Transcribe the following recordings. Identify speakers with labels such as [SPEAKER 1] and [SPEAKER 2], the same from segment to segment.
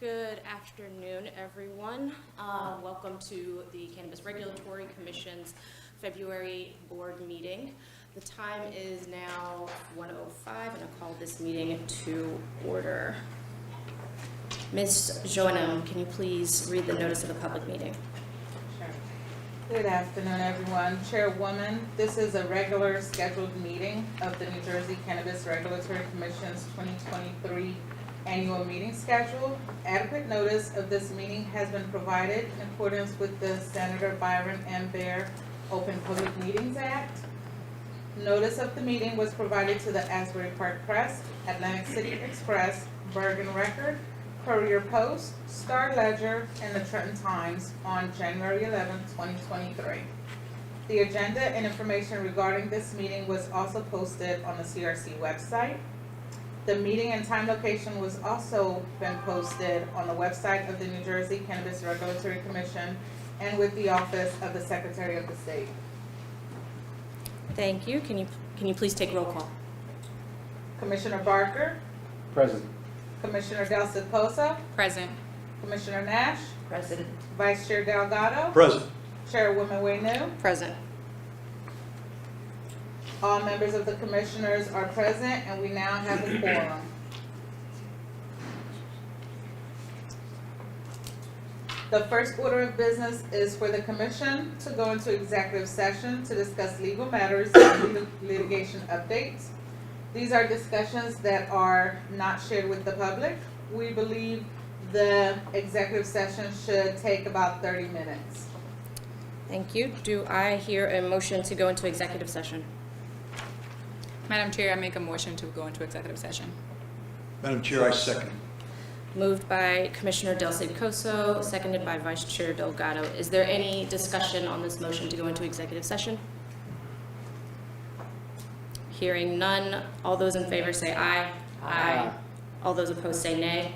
[SPEAKER 1] Good afternoon, everyone. Welcome to the Cannabis Regulatory Commission's February board meeting. The time is now 1:05, and I call this meeting to order. Ms. Joanna, can you please read the notice of the public meeting?
[SPEAKER 2] Sure. Good afternoon, everyone. Chairwoman, this is a regular scheduled meeting of the New Jersey Cannabis Regulatory Commission's 2023 annual meeting schedule. Adequate notice of this meeting has been provided in accordance with the Senator Byron M. Baer Open Public Meetings Act. Notice of the meeting was provided to the Asbury Park Press, Atlantic City Express, Bergen Record, Courier Post, Star Ledger, and the Trenton Times on January 11, 2023. The agenda and information regarding this meeting was also posted on the CRC website. The meeting and time location was also been posted on the website of the New Jersey Cannabis Regulatory Commission and with the Office of the Secretary of the State.
[SPEAKER 1] Thank you. Can you please take roll call?
[SPEAKER 2] Commissioner Barker,
[SPEAKER 3] Present.
[SPEAKER 2] Commissioner Del
[SPEAKER 1] Present.
[SPEAKER 2] Commissioner Nash,
[SPEAKER 1] Present.
[SPEAKER 2] Vice Chair Delgado,
[SPEAKER 3] Present.
[SPEAKER 2] Chairwoman Waynu.
[SPEAKER 1] Present.
[SPEAKER 2] All members of the commissioners are present, and we now have a quorum. The first order of business is for the commission to go into executive session to discuss legal matters and litigation updates. These are discussions that are not shared with the public. We believe the executive session should take about 30 minutes.
[SPEAKER 1] Thank you. Do I hear a motion to go into executive session?
[SPEAKER 4] Madam Chair, I make a motion to go into executive session.
[SPEAKER 3] Madam Chair, I second.
[SPEAKER 1] Moved by Commissioner Del Coso, seconded by Vice Chair Delgado. Is there any discussion on this motion to go into executive session? Hearing none, all those in favor say aye. Aye. All those opposed say nay.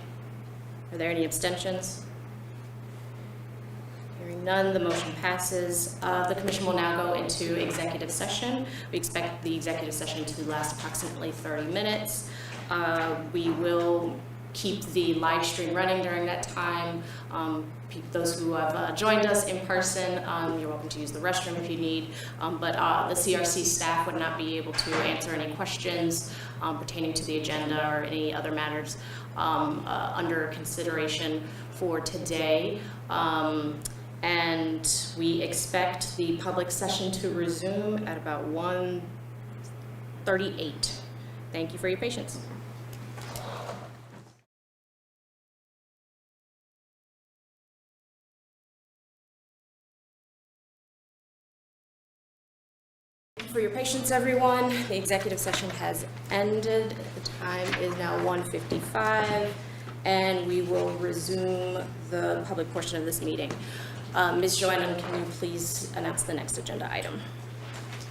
[SPEAKER 1] Are there any abstentions? Hearing none, the motion passes. The commission will now go into executive session. We expect the executive session to last approximately 30 minutes. We will keep the live stream running during that time. Those who have joined us in person, you're welcome to use the restroom if you need, but the CRC staff would not be able to answer any questions pertaining to the agenda or any other matters under consideration for today. And we expect the public session to resume at about 1:38. Thank you for your patience. For your patience, everyone. The executive session has ended. The time is now 1:55, and we will resume the public portion of this meeting. Ms. Joanna, can you please announce the next agenda item?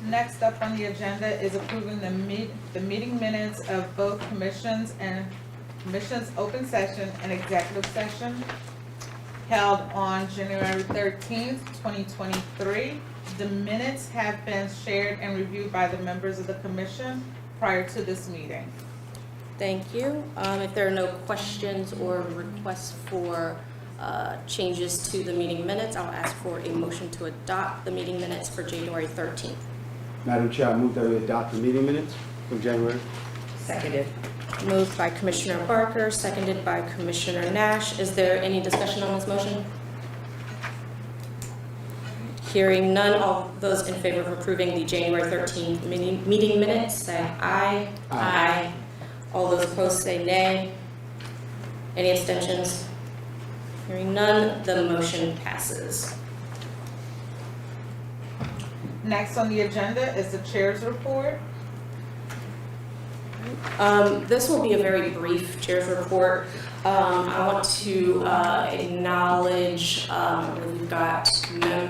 [SPEAKER 2] Next up on the agenda is approving the meeting minutes of both commissions open session and executive session held on January 13th, 2023. The minutes have been shared and reviewed by the members of the commission prior to this meeting.
[SPEAKER 1] Thank you. If there are no questions or requests for changes to the meeting minutes, I'll ask for a motion to adopt the meeting minutes for January 13th.
[SPEAKER 3] Madam Chair, I move that we adopt the meeting minutes from January.
[SPEAKER 5] Seconded.
[SPEAKER 1] Moved by Commissioner Barker, seconded by Commissioner Nash. Is there any discussion on this motion? Hearing none, all those in favor of approving the January 13th meeting minutes say aye. Aye. All those opposed say nay. Any abstentions? Hearing none, the motion passes.
[SPEAKER 2] Next on the agenda is the chair's report.
[SPEAKER 1] This will be a very brief chair's report. I want to acknowledge we've got,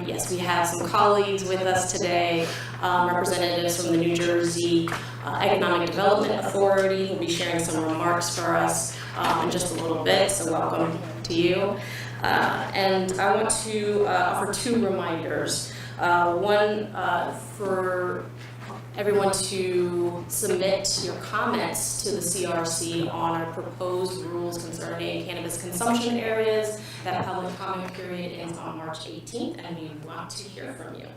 [SPEAKER 1] yes, we have some colleagues with us today, representatives from the New Jersey Economic Development Authority who will be sharing some remarks for us in just a little bit, so welcome to you. And I want to offer two reminders. One for everyone to submit your comments to the CRC on our proposed rules concerning cannabis consumption areas. That public comment period ends on March 18th, and we want to hear from you.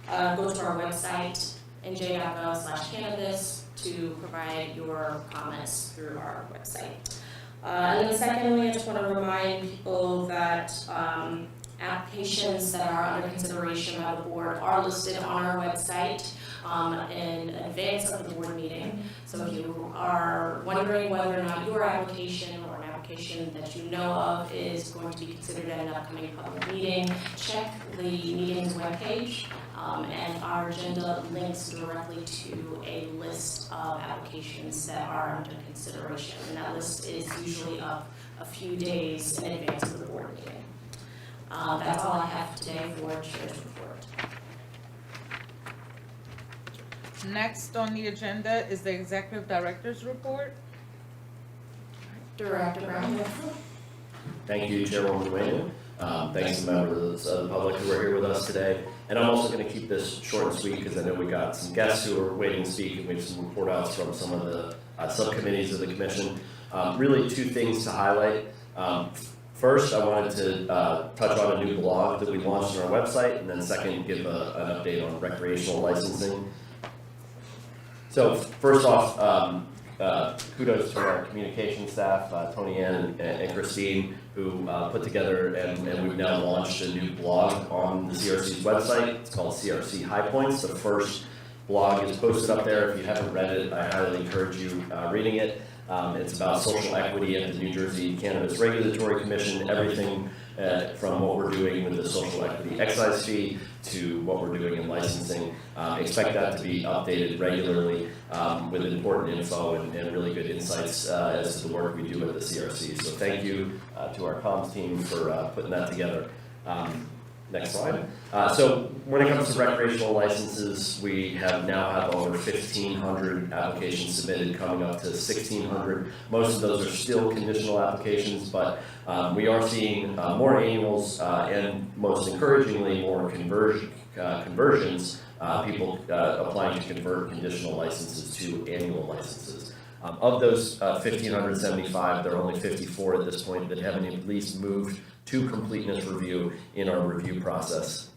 [SPEAKER 1] Go to our website, N.J.A.C./cannabis, to provide your comments through our website. And then secondly, I just want to remind people that applications that are under consideration by the board are listed on our website in advance of the board meeting. So if you are wondering whether or not your application or an application that you know of is going to be considered at an upcoming public meeting, check the meeting's webpage, and our agenda links directly to a list of applications that are under consideration. And that list is usually up a few days in advance of the board meeting. That's all I have today for Chair's report.
[SPEAKER 2] Next on the agenda is the Executive Director's report.
[SPEAKER 1] Director Brown.
[SPEAKER 5] Thank you, Chairwoman Wayne. Thanks to members of the public who are here with us today. And I'm also going to keep this short and sweet because I know we got some guests who are waiting to speak, and we have some report outs from some of the subcommittees of the commission. Really two things to highlight. First, I wanted to touch on a new blog that we launched on our website, and then second, give an update on recreational licensing. So first off, kudos to our communication staff, Tony Ann and Christine, who put together and we've now launched a new blog on the CRC's website. It's called CRC High Points. The first blog is posted up there. If you haven't read it, I highly encourage you reading it. It's about social equity at the New Jersey Cannabis Regulatory Commission, everything from what we're doing with the social equity excise fee to what we're doing in licensing. Expect that to be updated regularly with important info and really good insights as to the work we do at the CRC. So thank you to our comms team for putting that together. Next slide. So when it comes to recreational licenses, we now have over 1,500 applications submitted, coming up to 1,600. Most of those are still conditional applications, but we are seeing more annuals and, most encouragingly, more conversions, people applying to convert conditional licenses to annual licenses. Of those 1,575, there are only 54 at this point that haven't at least moved to completeness review in our review process.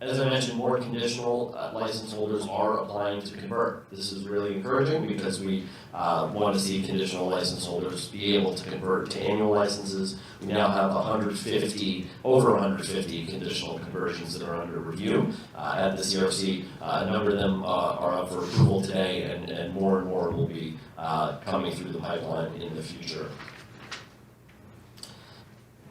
[SPEAKER 5] As I mentioned, more conditional license holders are applying to convert. This is really encouraging because we want to see conditional license holders be able to convert to annual licenses. We now have over 150 conditional conversions that are under review at the CRC. A number of them are up for approval today, and more will be coming through the pipeline in the future.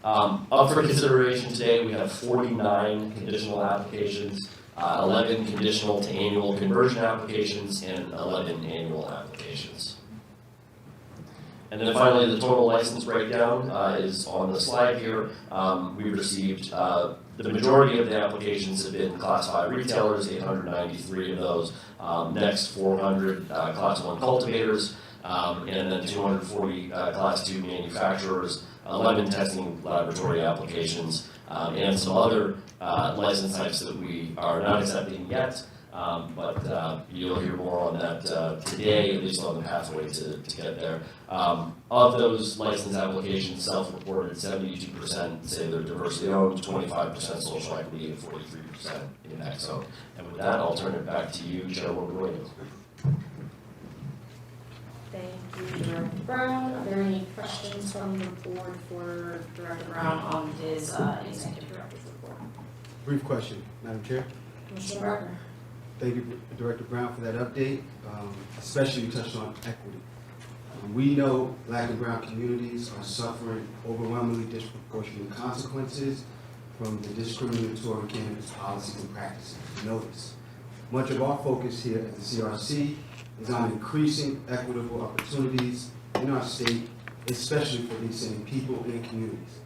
[SPEAKER 5] Up for consideration today, we have 49 conditional applications, 11 conditional to annual conversion applications, and 11 annual applications. And then finally, the total license breakdown is on the slide here. We received, the majority of the applications have been Class 5 retailers, 893 of those. Next, 400 Class 1 cultivators, and then 240 Class 2 manufacturers. 11 testing laboratory applications, and some other license types that we are not accepting yet, but you'll hear more on that today, at least on the pathway to get there. Of those license applications, self-reported 72% say they're diversity owned, 25% social equity, and 43% impact zone. And with that, I'll turn it back to you, Chairwoman Williams.
[SPEAKER 1] Thank you, Director Brown. Are there any questions from the board for Director Brown on his executive director's report?
[SPEAKER 3] Brief question, Madam Chair.
[SPEAKER 1] Commissioner Barker.
[SPEAKER 3] Thank you, Director Brown, for that update, especially you touched on equity. We know Black and brown communities are suffering overwhelmingly disproportionate consequences from the discriminatory cannabis policies and practices. We know this. Much of our focus here at the CRC is on increasing equitable opportunities in our state, especially for these same people and communities.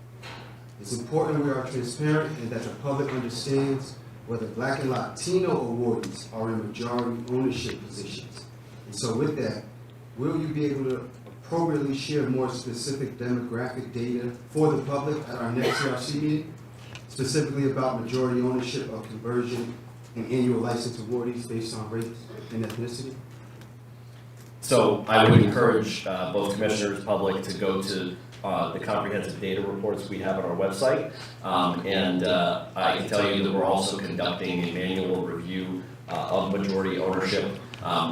[SPEAKER 3] It's important we are transparent and that the public understands whether Black and Latino awardees are in majority ownership positions. And so with that, will you be able to appropriately share more specific demographic data for the public at our next CRC meeting, specifically about majority ownership of conversion and annual license awardees based on race and ethnicity?
[SPEAKER 5] So I would encourage both commissioners, public, to go to the comprehensive data reports we have on our website. And I can tell you that we're also conducting a manual review of majority ownership.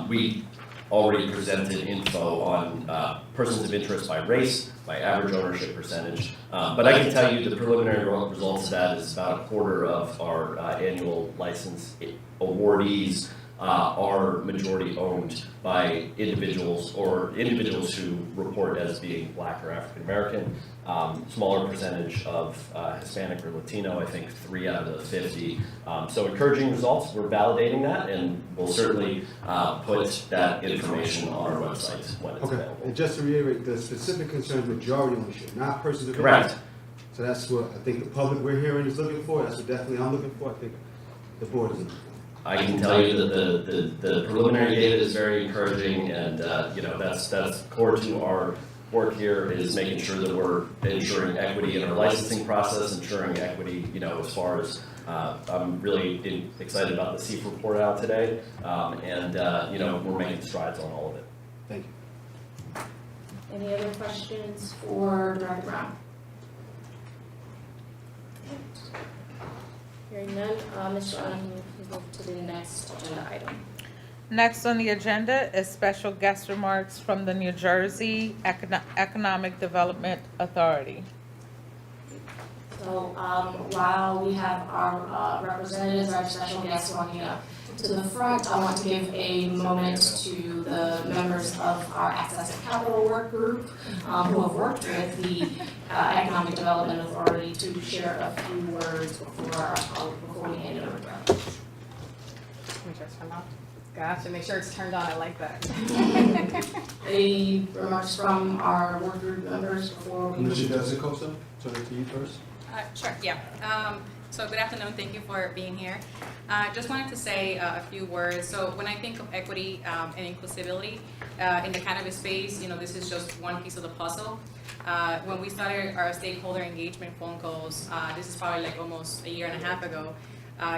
[SPEAKER 5] We already presented info on persons of interest by race, by average ownership percentage. But I can tell you the preliminary results of that is about a quarter of our annual license awardees are majority owned by individuals or individuals who report as being Black or African American. Smaller percentage of Hispanic or Latino, I think 3 out of the 50. So encouraging results, we're validating that, and we'll certainly put that information on our website when it's
[SPEAKER 3] Okay,
[SPEAKER 5] available.
[SPEAKER 3] and just to reiterate, the specific concerns majority ownership, not persons of
[SPEAKER 5] Correct.
[SPEAKER 3] interest. So that's what I think the public we're hearing is looking for, that's what definitely I'm looking for, I think the board is looking for.
[SPEAKER 5] I can tell you that the preliminary data is very encouraging, and you know, that's core to our work here, is making sure that we're ensuring equity in our licensing process, ensuring equity, you know, as far as I'm really excited about the CEEF report out today, and you know, we're making strides on all of it.
[SPEAKER 3] Thank you.
[SPEAKER 1] Any other questions for Director Brown? Hearing none, Mr. Allen, can you please move to the next agenda item?
[SPEAKER 2] Next on the agenda is special guest remarks from the New Jersey Economic Development Authority.
[SPEAKER 1] So while we have our representatives, our special guests walking up to the front, I want to give a moment to the members of our Access to Capital Work Group who have worked with the Economic Development Authority to share a few words before we hand it over to them.
[SPEAKER 6] Make sure it's turned on. Gotcha, make sure it's turned on, I like that.
[SPEAKER 1] Any remarks from our work group members before we?
[SPEAKER 3] Commissioner Desicosa, turn it to you first.
[SPEAKER 4] Sure, yeah. So good afternoon, thank you for being here. Just wanted to say a few words. So when I think of equity and inclusivity in the cannabis space, you know, this is just one piece of the puzzle. When we started our stakeholder engagement phone calls, this is probably like almost a year and a half ago.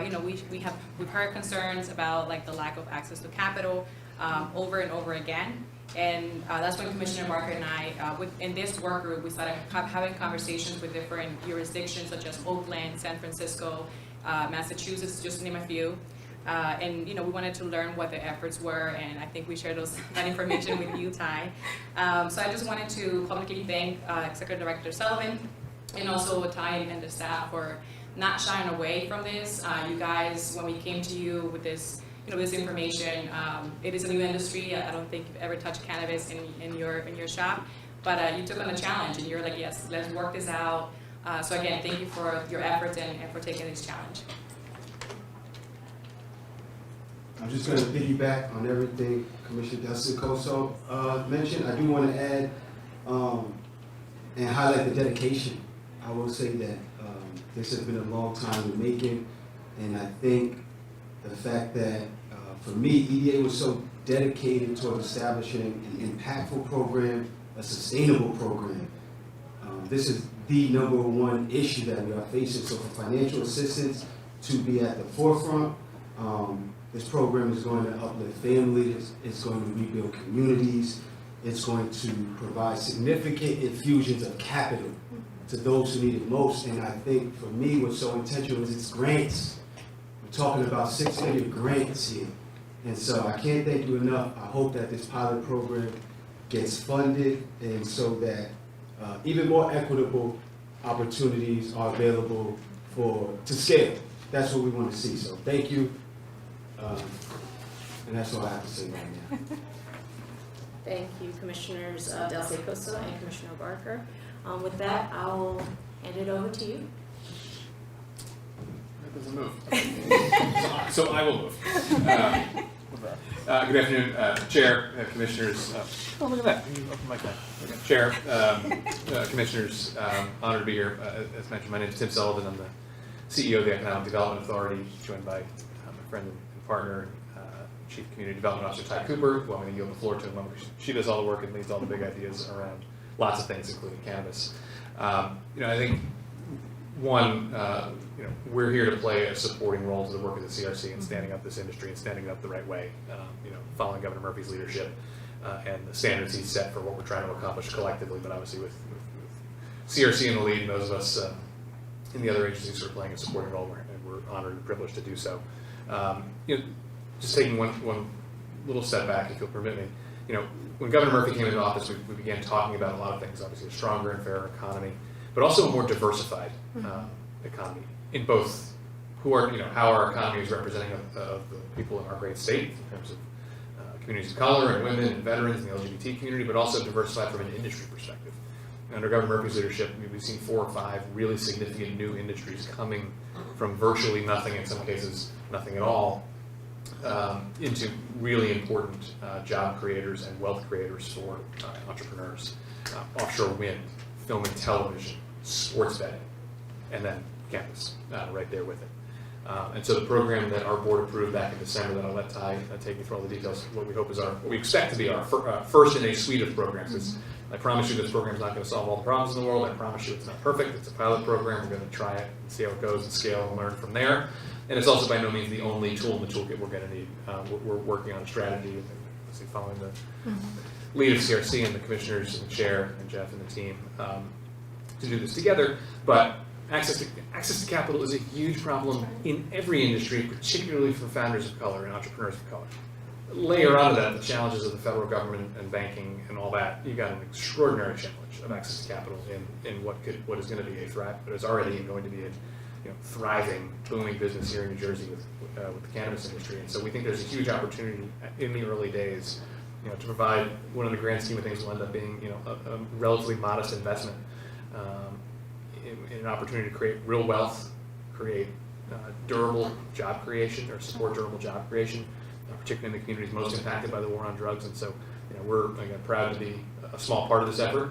[SPEAKER 4] You know, we've heard concerns about like the lack of access to capital over and over again. And that's when Commissioner Barker and I, in this work group, we started having conversations with different jurisdictions such as Oakland, San Francisco, Massachusetts, just to name a few. And you know, we wanted to learn what the efforts were, and I think we shared that information with you, Ty. So I just wanted to publicly thank Executive Director Sullivan and also Ty and the staff for not shying away from this. You guys, when we came to you with this, you know, this information, it is a new industry. I don't think you've ever touched cannabis in your shop, but you took on the challenge and you're like, yes, let's work this out. So again, thank you for your efforts and for taking this challenge.
[SPEAKER 3] I'm just going to piggyback on everything Commissioner Desicosa mentioned. I do want to add and highlight the dedication. I will say that this has been a long time in the making, and I think the fact that for me, EDA was so dedicated toward establishing an impactful program, a sustainable program. This is the #1 issue that we are facing. So for financial assistance to be at the forefront, this program is going to uplift families, it's going to rebuild communities, it's going to provide significant infusions of capital to those who need it most. And I think for me, what's so intentional is it's grants. We're talking about 6-figure grants here. And so I can't thank you enough. I hope that this pilot program gets funded, and so that even more equitable opportunities are available to scale. That's what we want to see. So thank you. And that's all I have to say right now.
[SPEAKER 1] Thank you, Commissioners Desicosa and Commissioner Barker. With that, I'll hand it over to you.
[SPEAKER 7] That doesn't move. So I will move. Good afternoon, Chair, Commissioners. Oh, look at that. You opened my mic. Okay. Chair, Commissioners, honored to be here. As mentioned, my name is Tim Sullivan. I'm the CEO of the Economic Development Authority, joined by my friend and partner, Chief Community Development Officer Ty Cooper, who I'm going to yield the floor to. She does all the work and leads all the big ideas around lots of things, including cannabis. You know, I think one, we're here to play a supporting role to the work of the CRC in standing up this industry and standing up the right way, following Governor Murphy's leadership and the standards he's set for what we're trying to accomplish collectively, but obviously with CRC in the lead and those of us in the other agencies who are playing a supporting role, and we're honored and privileged to do so. Just taking one little step back, if you'll permit me, when Governor Murphy came into office, we began talking about a lot of things, obviously a stronger and fairer economy, but also a more diversified economy in both how our economy is representing of the people in our great state in terms of communities of color and women and veterans and the LGBT community, but also diversified from an industry perspective. Under Governor Murphy's leadership, we've seen 4 or 5 really significant new industries coming from virtually nothing, in some cases nothing at all, into really important job creators and wealth creators for entrepreneurs. Offshore wind, film and television, sports betting, and then cannabis right there with it. And so the program that our board approved back in December, that I'll let Ty take you through all the details, what we expect to be our first in a suite of programs. Because I promise you this program is not going to solve all the problems in the world. I promise you it's not perfect. It's a pilot program. We're going to try it and see how it goes and scale and learn from there. And it's also by no means the only tool in the toolkit we're going to need. We're working on a strategy, following the lead of CRC and the commissioners and the chair and Jeff and the team to do this together. But access to capital is a huge problem in every industry, particularly for founders of color and entrepreneurs of color. Layer onto that the challenges of the federal government and banking and all that. You got an extraordinary challenge of access to capital in what is going to be but is already going to be a thriving, booming business here in New Jersey with the cannabis industry. And so we think there's a huge opportunity in the early days, to provide one of the grand scheme of things will end up being, a relatively modest investment in an opportunity to create real wealth, create durable job creation or support durable job creation, particularly in the communities most impacted by the war on drugs. And so, we're again proud to be a small part of this effort.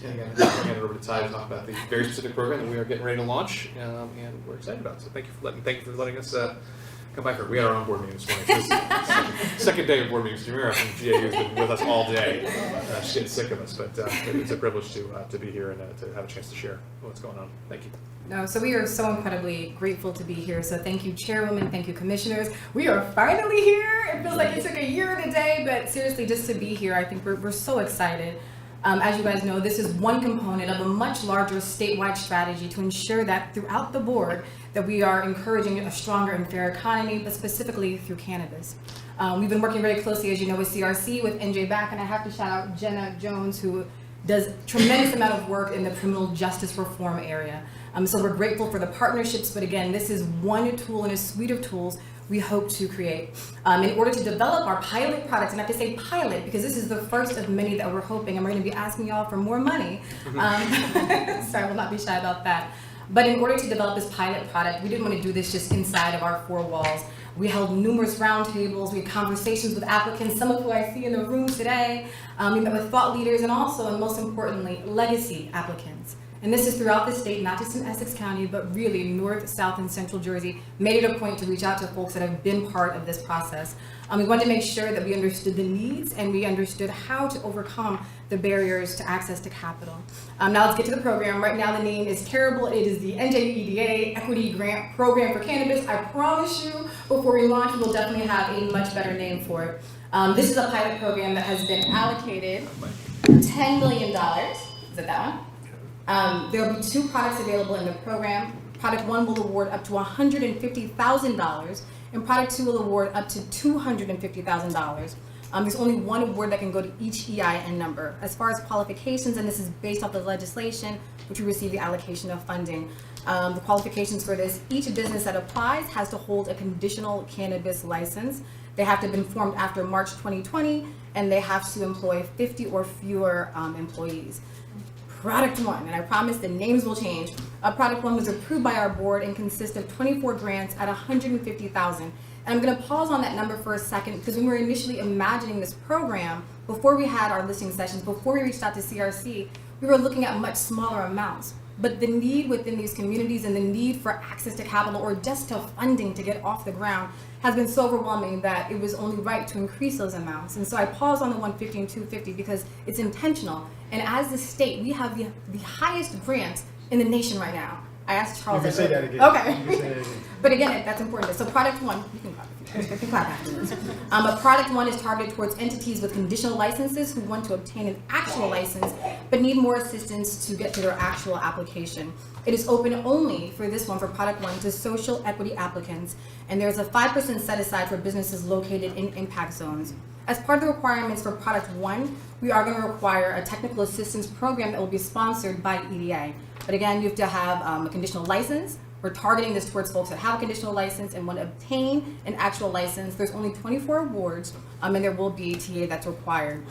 [SPEAKER 7] And again, I'll hand it over to Ty to talk about the very specific program that we are getting ready to launch, and we're excited about it. So thank you for letting us come by for it. We had our own board meeting this morning. This is the second day of board meetings. Jamira from N.J.A.C has been with us all day. She's getting sick of us, but it's a privilege to be here and to have a chance to share what's going on. Thank you.
[SPEAKER 6] No, so we are so incredibly grateful to be here. So thank you, Chairwoman. Thank you, Commissioners. We are finally here. It feels like it took a year and a day, but seriously, just to be here, I think we're so excited. As you guys know, this is one component of a much larger statewide strategy to ensure that throughout the board that we are encouraging a stronger and fair economy, but specifically through cannabis. We've been working very closely, as you know, with CRC, with N.J.A.C, and I have to shout out Jenna Jones, who does tremendous amount of work in the criminal justice reform area. So we're grateful for the partnerships, but again, this is one tool in a suite of tools we hope to create. In order to develop our pilot products, and I have to say pilot because this is the first of many that we're hoping, and we're going to be asking y'all for more money. So I will not be shy about that. But in order to develop this pilot product, we didn't want to do this just inside of our 4 walls. We held numerous roundtables, we had conversations with applicants, some of who I see in the room today. We met with thought leaders and also, and most importantly, legacy applicants. And this is throughout the state, not just in Essex County, but really North, South, and Central Jersey. Made it a point to reach out to folks that have been part of this process. We wanted to make sure that we understood the needs and we understood how to overcome the barriers to access to capital. Now let's get to the program. Right now the name is terrible. It is the N.J.A. Equity Grant Program for Cannabis. I promise you, before we launch, we'll definitely have a much better name for it. This is a pilot program that has been allocated $10 million. Is it that one? There will be 2 products available in the program. Product 1 will award up to $150,000, and Product 2 will award up to $250,000. There's only one award that can go to each EIN number. As far as qualifications, and this is based off the legislation, which we receive the allocation of funding. The qualifications for this, each business that applies has to hold a conditional cannabis license. They have to have been formed after March 2020, and they have to employ 50 or fewer employees. Product 1, and I promise the names will change. Product 1 was approved by our board and consists of 24 grants at $150,000. And I'm going to pause on that number for a second because when we were initially imagining this program, before we had our listening sessions, before we reached out to CRC, we were looking at much smaller amounts. But the need within these communities and the need for access to capital or just to funding to get off the ground has been so overwhelming that it was only right to increase those amounts. And so I paused on the 150 and 250 because it's intentional. And as the state, we have the highest grant in the nation right now. I asked Charles.
[SPEAKER 3] You can say that again.
[SPEAKER 6] Okay.
[SPEAKER 3] You can say that again.
[SPEAKER 6] But again, that's important. So product one, you can clap if you want. You can clap afterwards. But product one is targeted towards entities with conditional licenses who want to obtain an actual license, but need more assistance to get to their actual application. It is open only for this one, for product one, to social equity applicants, and there's a 5% set aside for businesses located in impact zones. As part of the requirements for product one, we are going to require a technical assistance program that will be sponsored by EDA. But again, you have to have a conditional license. We're targeting this towards folks that have a conditional license and want to obtain an actual license. There's only 24 awards, and there will be a TA that's required.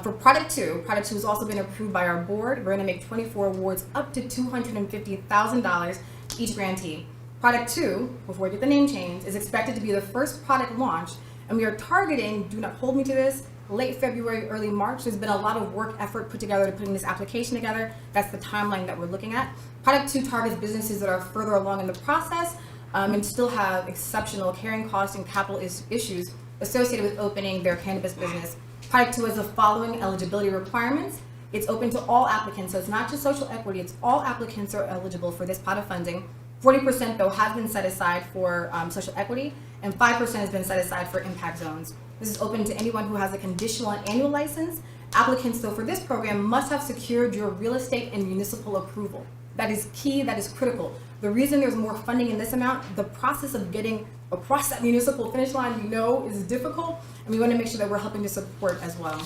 [SPEAKER 6] For product two has also been approved by our board. We're going to make 24 awards up to $250,000 each grantee. Product two, before we get the name change, is expected to be the first product launched, and we are targeting, do not hold me to this, late February, early March. There's been a lot of work effort put together to putting this application together. That's the timeline that we're looking at. Product two targets businesses that are further along in the process and still have exceptional carrying costs and capital issues associated with opening their cannabis business. Product two has the following eligibility requirements. It's open to all applicants, so it's not just social equity, it's all applicants are eligible for this pot of funding. 40% though has been set aside for social equity, and 5% has been set aside for impact zones. This is open to anyone who has a conditional and annual license. Applicants, though, for this program must have secured your real estate and municipal approval. That is key, that is critical. The reason there's more funding in this amount, the process of getting across that municipal finish line, we know is difficult, and we want to make sure that we're helping to support as well.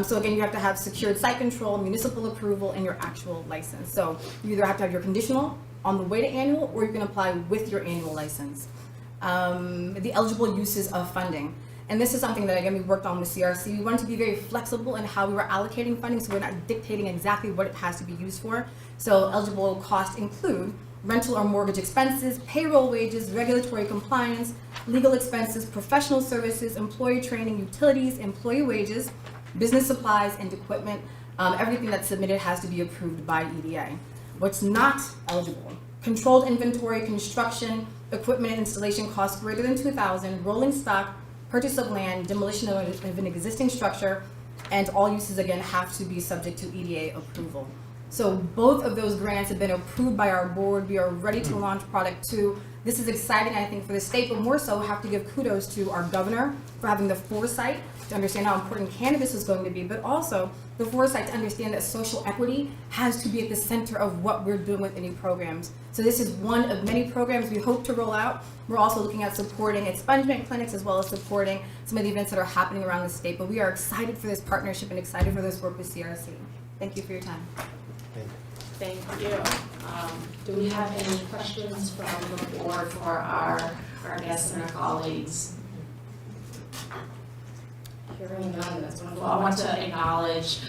[SPEAKER 6] So again, you have to have secured site control, municipal approval, and your actual license. So you either have to have your conditional on the way to annual, or you can apply with your annual license. The eligible uses of funding. And this is something that, again, we worked on with CRC. We wanted to be very flexible in how we were allocating funding, so we're not dictating exactly what it has to be used for. So eligible costs include rental or mortgage expenses, payroll wages, regulatory compliance, legal expenses, professional services, employee training, utilities, employee wages, business supplies, and equipment. Everything that's submitted has to be approved by EDA. What's not eligible? Controlled inventory, construction, equipment and installation costs greater than $2,000, rolling stock, purchase of land, demolition of an existing structure, and all uses, again, have to be subject to EDA approval. So both of those grants have been approved by our board. We are ready to launch product two. This is exciting, I think, for the state, but more so, have to give kudos to our governor for having the foresight to understand how important cannabis is going to be, but also the foresight to understand that social equity has to be at the center of what we're doing with any programs. So this is one of many programs we hope to roll out. We're also looking at supporting expungement clinics as well as supporting some of the events that are happening around the state, but we are excited for this partnership and excited for this work with CRC. Thank you for your time.
[SPEAKER 1] Thank you. Do we have any questions from the board for our guests and our colleagues? Hearing none, that's wonderful. I want to acknowledge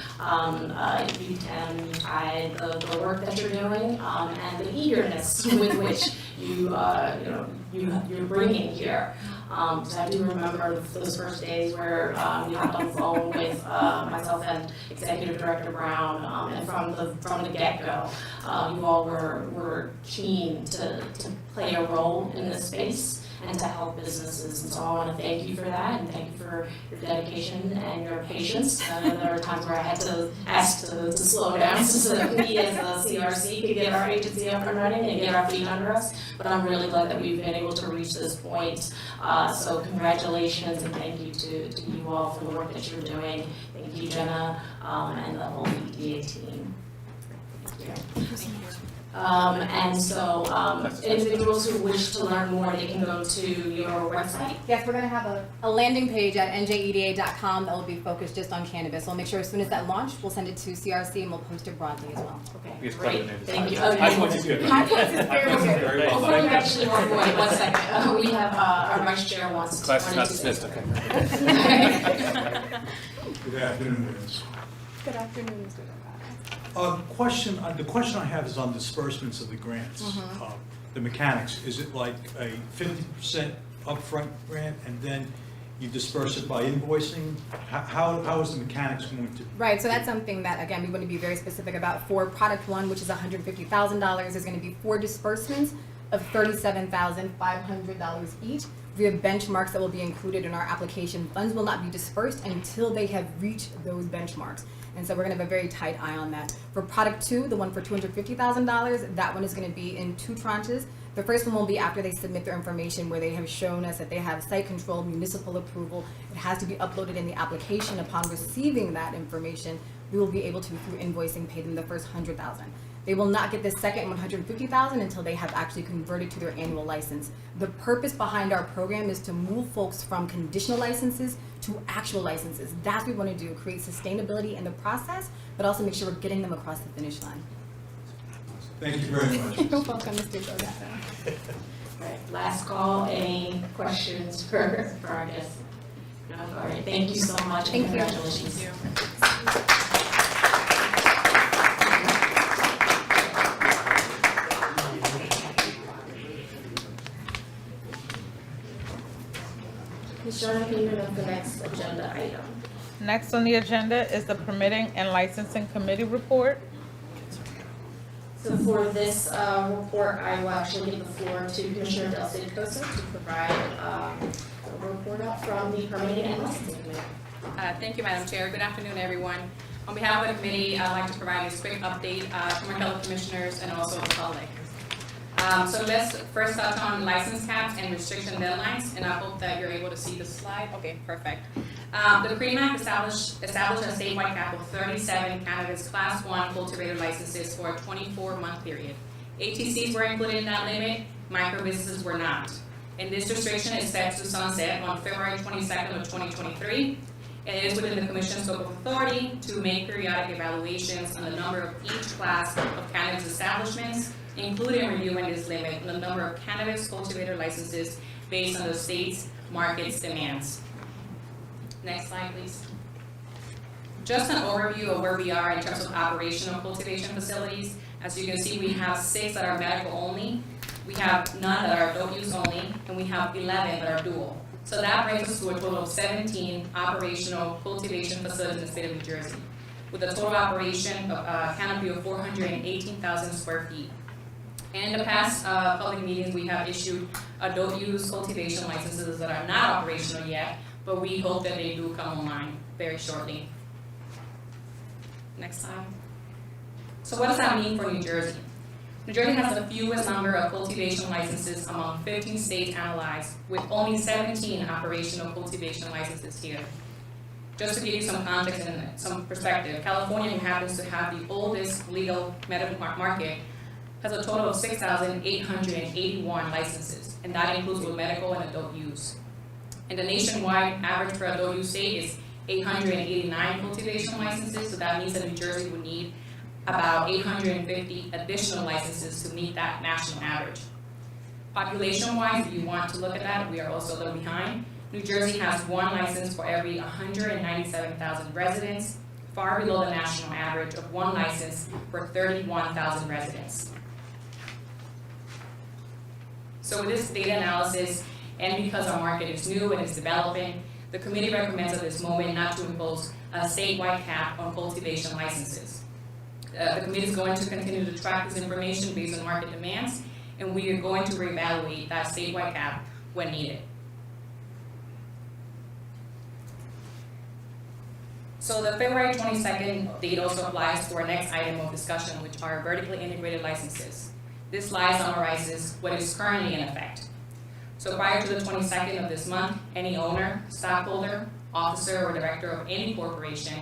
[SPEAKER 1] you, Tim, Tide, the work that you're doing and the eagerness with which you're bringing here. So I do remember those first days where you hopped on the phone with myself and Executive Director Brown, and from the get-go, you all were keen to play a role in this space and to help businesses. And so I want to thank you for that, and thank you for your dedication and your patience. There were times where I had to ask to slow down so that we as a CRC could get our agency up and running and get our feet under us. But I'm really glad that we've been able to reach this point. So congratulations, and thank you to you all for the work that you're doing. Thank you, Jenna, and the whole EDA team. Thank you. And so individuals who wish to learn more, they can go to your website.
[SPEAKER 6] Yes, we're going to have a landing page at N.J.A.C that will be focused just on cannabis. We'll make sure as soon as that launches, we'll send it to CRC and we'll post it broadly as well.
[SPEAKER 1] Okay, great. Thank you.
[SPEAKER 7] High points is good.
[SPEAKER 6] High points is very good.
[SPEAKER 7] Very well
[SPEAKER 1] Before you
[SPEAKER 7] done.
[SPEAKER 1] actually want to wait 1 second, we have our vice chair wants to.
[SPEAKER 7] Class is not dismissed, okay.
[SPEAKER 8] Good afternoon.
[SPEAKER 6] Good afternoon, Mr.
[SPEAKER 8] The question I have is on disbursements of the grants. The mechanics, is it like a 50% upfront grant and then you disperse it by invoicing? How is the mechanics going to?
[SPEAKER 6] Right, so that's something that, again, we want to be very specific about. For product one, which is $150,000, there's going to be 4 disbursements of $37,500 each. via benchmarks that will be included in our application. Funds will not be dispersed until they have reached those benchmarks. And so we're gonna have a very tight eye on that. For product 2, the one for $250,000, that one is gonna be in 2 tranches. The first one will be after they submit their information, where they have shown us that they have site control, municipal approval. It has to be uploaded in the application. Upon receiving that information, we will be able to, through invoicing, pay them the first $100,000. They will not get the second $150,000 until they have actually converted to their annual license. The purpose behind our program is to move folks from conditional licenses to actual licenses. That's what we want to do, create sustainability in the process, but also make sure we're getting them across the finish line.
[SPEAKER 8] Thank you very much.
[SPEAKER 6] You're welcome, Mr. Goga.
[SPEAKER 1] All right, last call, any questions for our guests? No, all right, thank you so much.
[SPEAKER 6] Thank you.
[SPEAKER 1] Congratulations. Ms. Jordan, can you bring up the next agenda item?
[SPEAKER 2] Next on the agenda is the Permitting and Licensing Committee report.
[SPEAKER 1] So for this report, I will actually give the floor to Commissioner Del Cid to provide a report out from the Permitting and Licensing Committee.
[SPEAKER 4] Thank you, Madam Chair. Good afternoon, everyone. On behalf of the committee, I'd like to provide a quick update to my fellow commissioners and also the public. So let's first touch on license caps and restriction deadlines, and I hope that you're able to see the slide. Okay, perfect. The PREMAC established a statewide cap of 37 cannabis Class 1 cultivator licenses for a 24-month period. ATCs were included in that limit, micro businesses were not. And this restriction is set to sunset on February 22nd of 2023. It is within the Commission's scope of authority to make periodic evaluations on the number of each class of cannabis establishments, including reviewing this limit on the number of cannabis cultivator licenses based on the state's market's demands. Next slide, please. Just an overview of where we are in terms of operational cultivation facilities. As you can see, we have 6 that are medical only, we have none that are adult use only, and we have 11 that are dual. So that brings us to a total of 17 operational cultivation facilities in the state of New Jersey, with a total operation of canopy of 418,000 square feet. And in the past public meetings, we have issued adult use cultivation licenses that are not operational yet, but we hope that they do come online very shortly. Next slide. So what does that mean for New Jersey? New Jersey has the fewest number of cultivation licenses among 15 states analyzed, with only 17 operational cultivation licenses here. Just to give you some context and some perspective, California, who happens to have the oldest legal medical market, has a total of 6,881 licenses, and that includes both medical and adult use. And the nationwide average for adult use state is 889 cultivation licenses, so that means that New Jersey would need about 850 additional licenses to meet that national average. Population-wise, if you want to look at that, we are also a little behind. New Jersey has 1 license for every 197,000 residents, far below the national average of 1 license for 31,000 residents. So with this data analysis, and because our market is new and is developing, the committee recommends at this moment not to impose a statewide cap on cultivation licenses. The committee is going to continue to track this information based on market demands, and we are going to reevaluate that statewide cap when needed. So the February 22nd date also applies to our next item of discussion, which are vertically integrated licenses. This slide summarizes what is currently in effect. So prior to the 22nd of this month, any owner, stockholder, officer, or director of any corporation,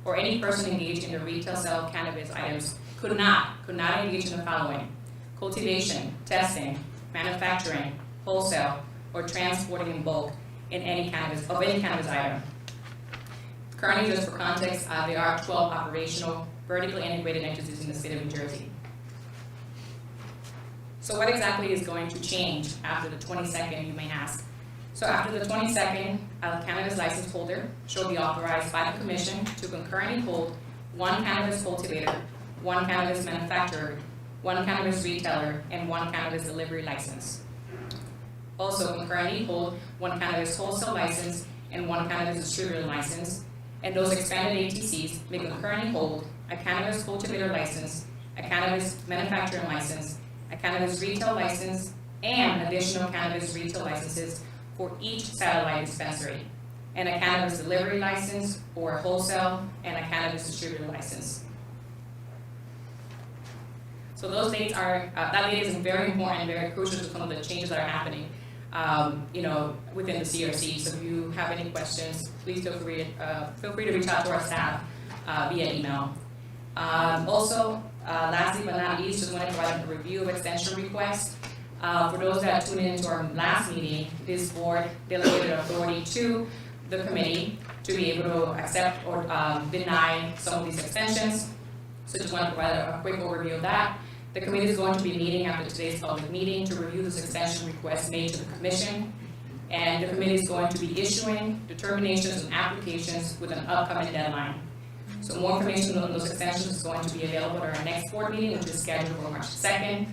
[SPEAKER 4] or any person engaged in the retail sale of cannabis items could not engage in the following: cultivation, testing, manufacturing, wholesale, or transporting in bulk in any cannabis item. Currently, just for context, there are 12 operational vertically integrated entities in the state of New Jersey. So what exactly is going to change after the 22nd, you may ask? So after the 22nd, a cannabis license holder shall be authorized by the commission to concurrently hold 1 cannabis cultivator, 1 cannabis manufacturer, 1 cannabis retailer, and 1 cannabis delivery license. Also concurrently hold 1 cannabis wholesale license and 1 cannabis distributor license, and those expanded ATCs may concurrently hold a cannabis cultivator license, a cannabis manufacturing license, a cannabis retail license, and additional cannabis retail licenses for each satellite dispensary, and a cannabis delivery license or wholesale, and a cannabis distributor license. So those dates are, that date is very important, very crucial to some of the changes that are happening, within the CRC. So if you have any questions, please feel free to reach out to our staff via email. Lastly but not least, just want to provide a review of extension requests. For those that tuned into our last meeting, this board delegated authority to the committee to be able to accept or deny some of these extensions. So just want to provide a quick overview of that. The committee is going to be meeting after today's public meeting to review this extension request made to the commission. And the committee is going to be issuing determinations and applications with an upcoming deadline. So more information on those extensions is going to be available at our next board meeting, which is scheduled for March 2nd.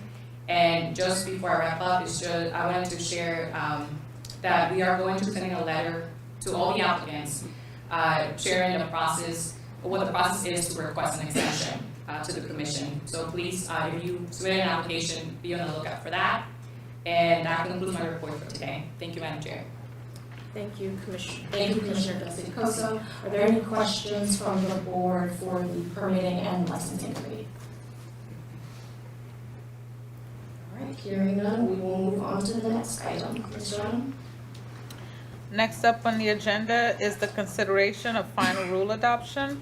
[SPEAKER 4] And just before I wrap up, I wanted to share that we are going to be sending a letter to all the applicants, sharing the process, or what the process is to request an extension to the commission. So please, if you submit an application, be on the lookout for that. And that concludes my report for today. Thank you, Madam Chair.
[SPEAKER 1] Thank you, Commissioner Dusty-Coso. Are there any questions from the board for the permitting and licensing committee? All right, hearing none, we will move on to the next item. Ms. Jordan?
[SPEAKER 2] Next up on the agenda is the consideration of final rule adoption.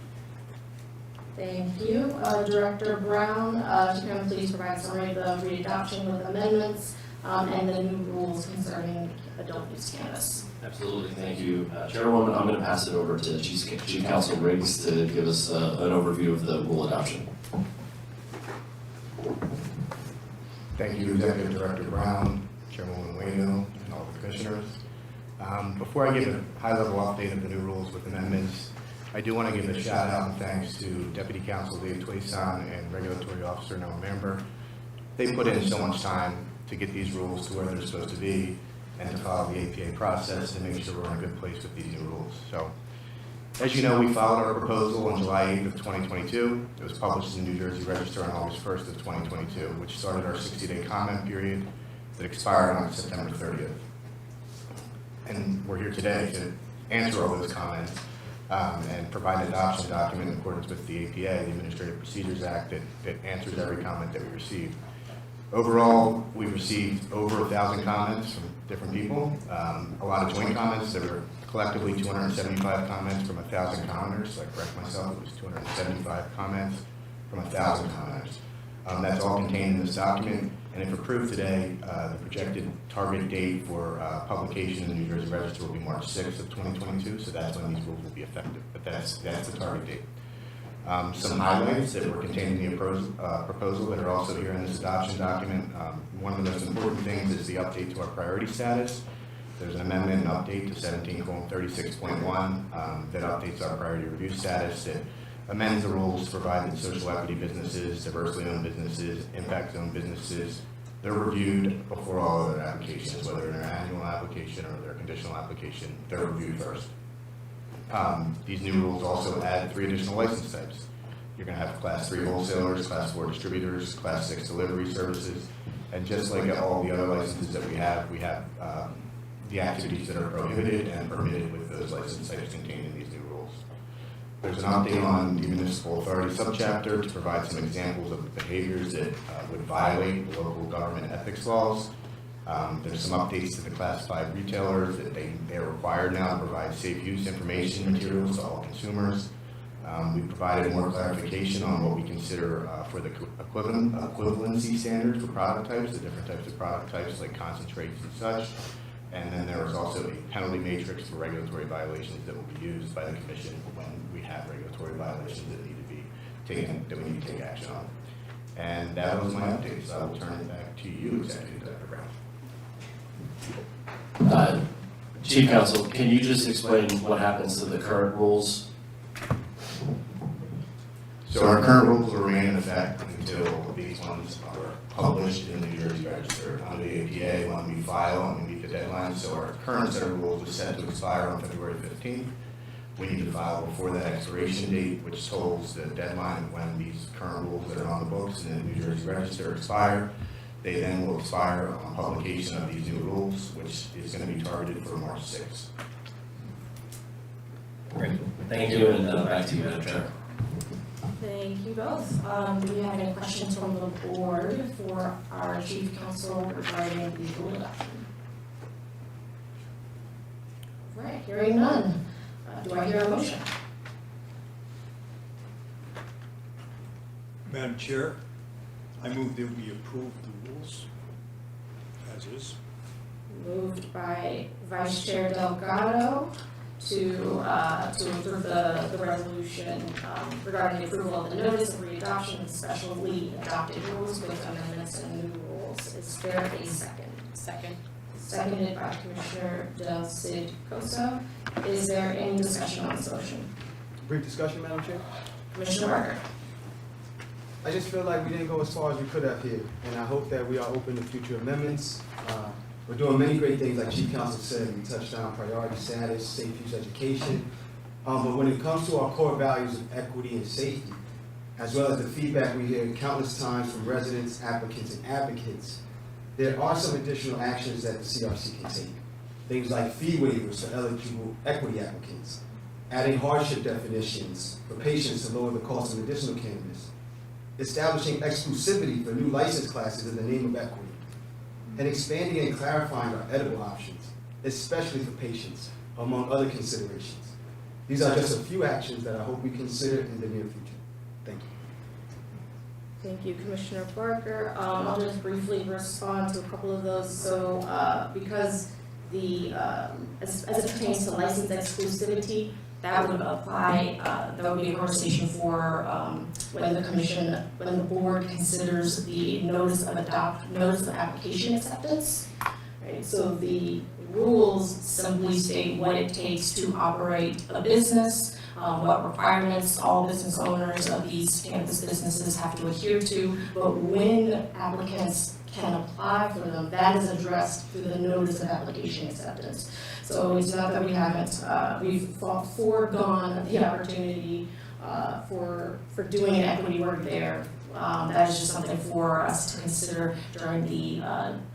[SPEAKER 1] Thank you. Director Brown, if you can please provide a summary of the readoption with amendments and the new rules concerning adult use cannabis.
[SPEAKER 5] Absolutely, thank you, Chairwoman. I'm going to pass it over to Chief Counsel Riggs to give us an overview of the rule adoption.
[SPEAKER 9] Thank you, Executive Director Brown, Chairwoman Waino, and all the commissioners. Before I give a high-level update of the new rules with amendments, I do want to give a shout out and thanks to Deputy Counsel N.J.A.C and Regulatory Officer Noah Member. They put in so much time to get these rules to where they're supposed to be and to follow the APA process to make sure we're in a good place with these new rules. So, as you know, we filed our proposal on July 8th of 2022. It was published in the New Jersey Register on August 1st of 2022, which started our 60-day comment period that expired on September 30th. And we're here today to answer all those comments and provide an adoption document in accordance with the APA, the Administrative Procedures Act, that answers every comment that we received. Overall, we received over 1,000 comments from different people, a lot of joint comments. There were collectively 275 comments from 1,000 commenters, so I correct myself, it was 275 comments from 1,000 commenters. That's all contained in this document, and if approved today, the projected target date for publication in the New Jersey Register will be March 6th of 2022, so that's when these rules will be effective, but that's the target date. Some highlights that were contained in the proposal that are also here in this adoption document. One of the most important things is the update to our priority status. There's an amendment and update to 17:36.1 that updates our priority review status, that amends the rules to provide that social equity businesses, diversely owned businesses, impact zone businesses, they're reviewed before all other applications, whether they're an annual application or their conditional application, they're reviewed first. These new rules also add 3 additional license types. You're going to have Class 3 wholesalers, Class 4 distributors, Class 6 delivery services, and just like all the other licenses that we have the activities that are prohibited and permitted with those license types contained in these new rules. There's an update on the municipal authority subchapter to provide some examples of behaviors that would violate the local government ethics laws. There's some updates to the classified retailers that they're required now to provide safe use information materials to all consumers. We provided more clarification on what we consider for the equivalency standards for product types, the different types of product types like concentrates and such. And then there was also a penalty matrix for regulatory violations that will be used by the Commission when we have regulatory violations that need to be taken, that we need to take action on. And that was my update, so I will turn it back to you, Executive Director Brown.
[SPEAKER 5] Chief Counsel, can you just explain what happens to the current rules?
[SPEAKER 9] So our current rules will remain in effect until these ones are published in the New Jersey Register under the APA when we file and we meet the deadline. So our current set of rules is set to expire on February 15th. We need to file before that expiration date, which tolls the deadline of when these current rules that are on the books in the New Jersey Register expire. They then will expire on publication of these new rules, which is going to be targeted for March 6th.
[SPEAKER 5] Great. Thank you, and back to you, Madam Chair.
[SPEAKER 1] Thank you both. Do we have any questions from the board for our chief counsel regarding the rule adoption? All right, hearing none. Do I hear a motion?
[SPEAKER 8] Madam Chair, I move that we approve the rules as is.
[SPEAKER 1] Moved by Vice Chair Delgado to approve the resolution regarding the approval of the notice of readoption of specially adopted rules with amendments and new rules. Is there a second?
[SPEAKER 4] Second.
[SPEAKER 1] Seconded by Commissioner Del Cid Cosa. Is there any discussion on this motion?
[SPEAKER 3] Brief discussion, Madam Chair?
[SPEAKER 1] Commissioner Barker?
[SPEAKER 3] I just feel like we didn't go as far as we could have here, and I hope that we are open to future amendments. We're doing many great things, like Chief Counsel said. We touched on priority status, safe use education. But when it comes to our core values of equity and safety, as well as the feedback we hear countless times from residents, applicants, and advocates, there are some additional actions that the CRC can take. Things like fee waivers for eligible equity applicants, adding hardship definitions for patients to lower the cost of medicinal cannabis, establishing exclusivity for new license classes in the name of equity, and expanding and clarifying our edible options, especially for patients, among other considerations. These are just a few actions that I hope we consider in the near future. Thank you.
[SPEAKER 1] Thank you, Commissioner Barker. I'll just briefly respond to a couple of those. So, because as it pertains to license exclusivity, that would apply, that would be a conversation for when the board considers the notice of application acceptance. Right? So the rules simply state what it takes to operate a business, what requirements all business owners of these cannabis businesses have to adhere to, but when applicants can apply for them, that is addressed through the notice of application acceptance. So it's not that we haven't, we've foregone the opportunity for doing equity work there. That is just something for us to consider during the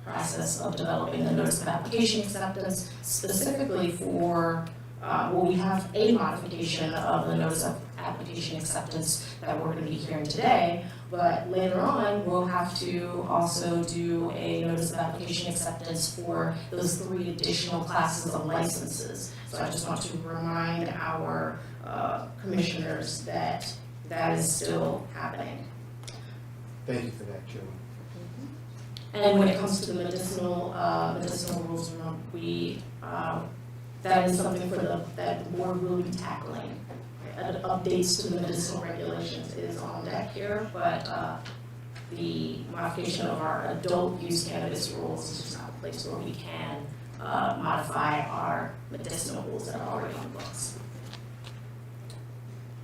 [SPEAKER 1] process of developing the notice of application acceptance, specifically for, well, we have a modification of the notice of application acceptance that we're going to be hearing today, but later on, we'll have to also do a notice of application acceptance for those 3 additional classes of licenses. So I just want to remind our commissioners that that is still happening.
[SPEAKER 3] Thank you for that, Chairman.
[SPEAKER 1] And when it comes to the medicinal rules, that is something that the board will be tackling. Updates to the medicinal regulations is on deck here, but the modification of our adult use cannabis rules is just not a place where we can modify our medicinal rules that are already on the books.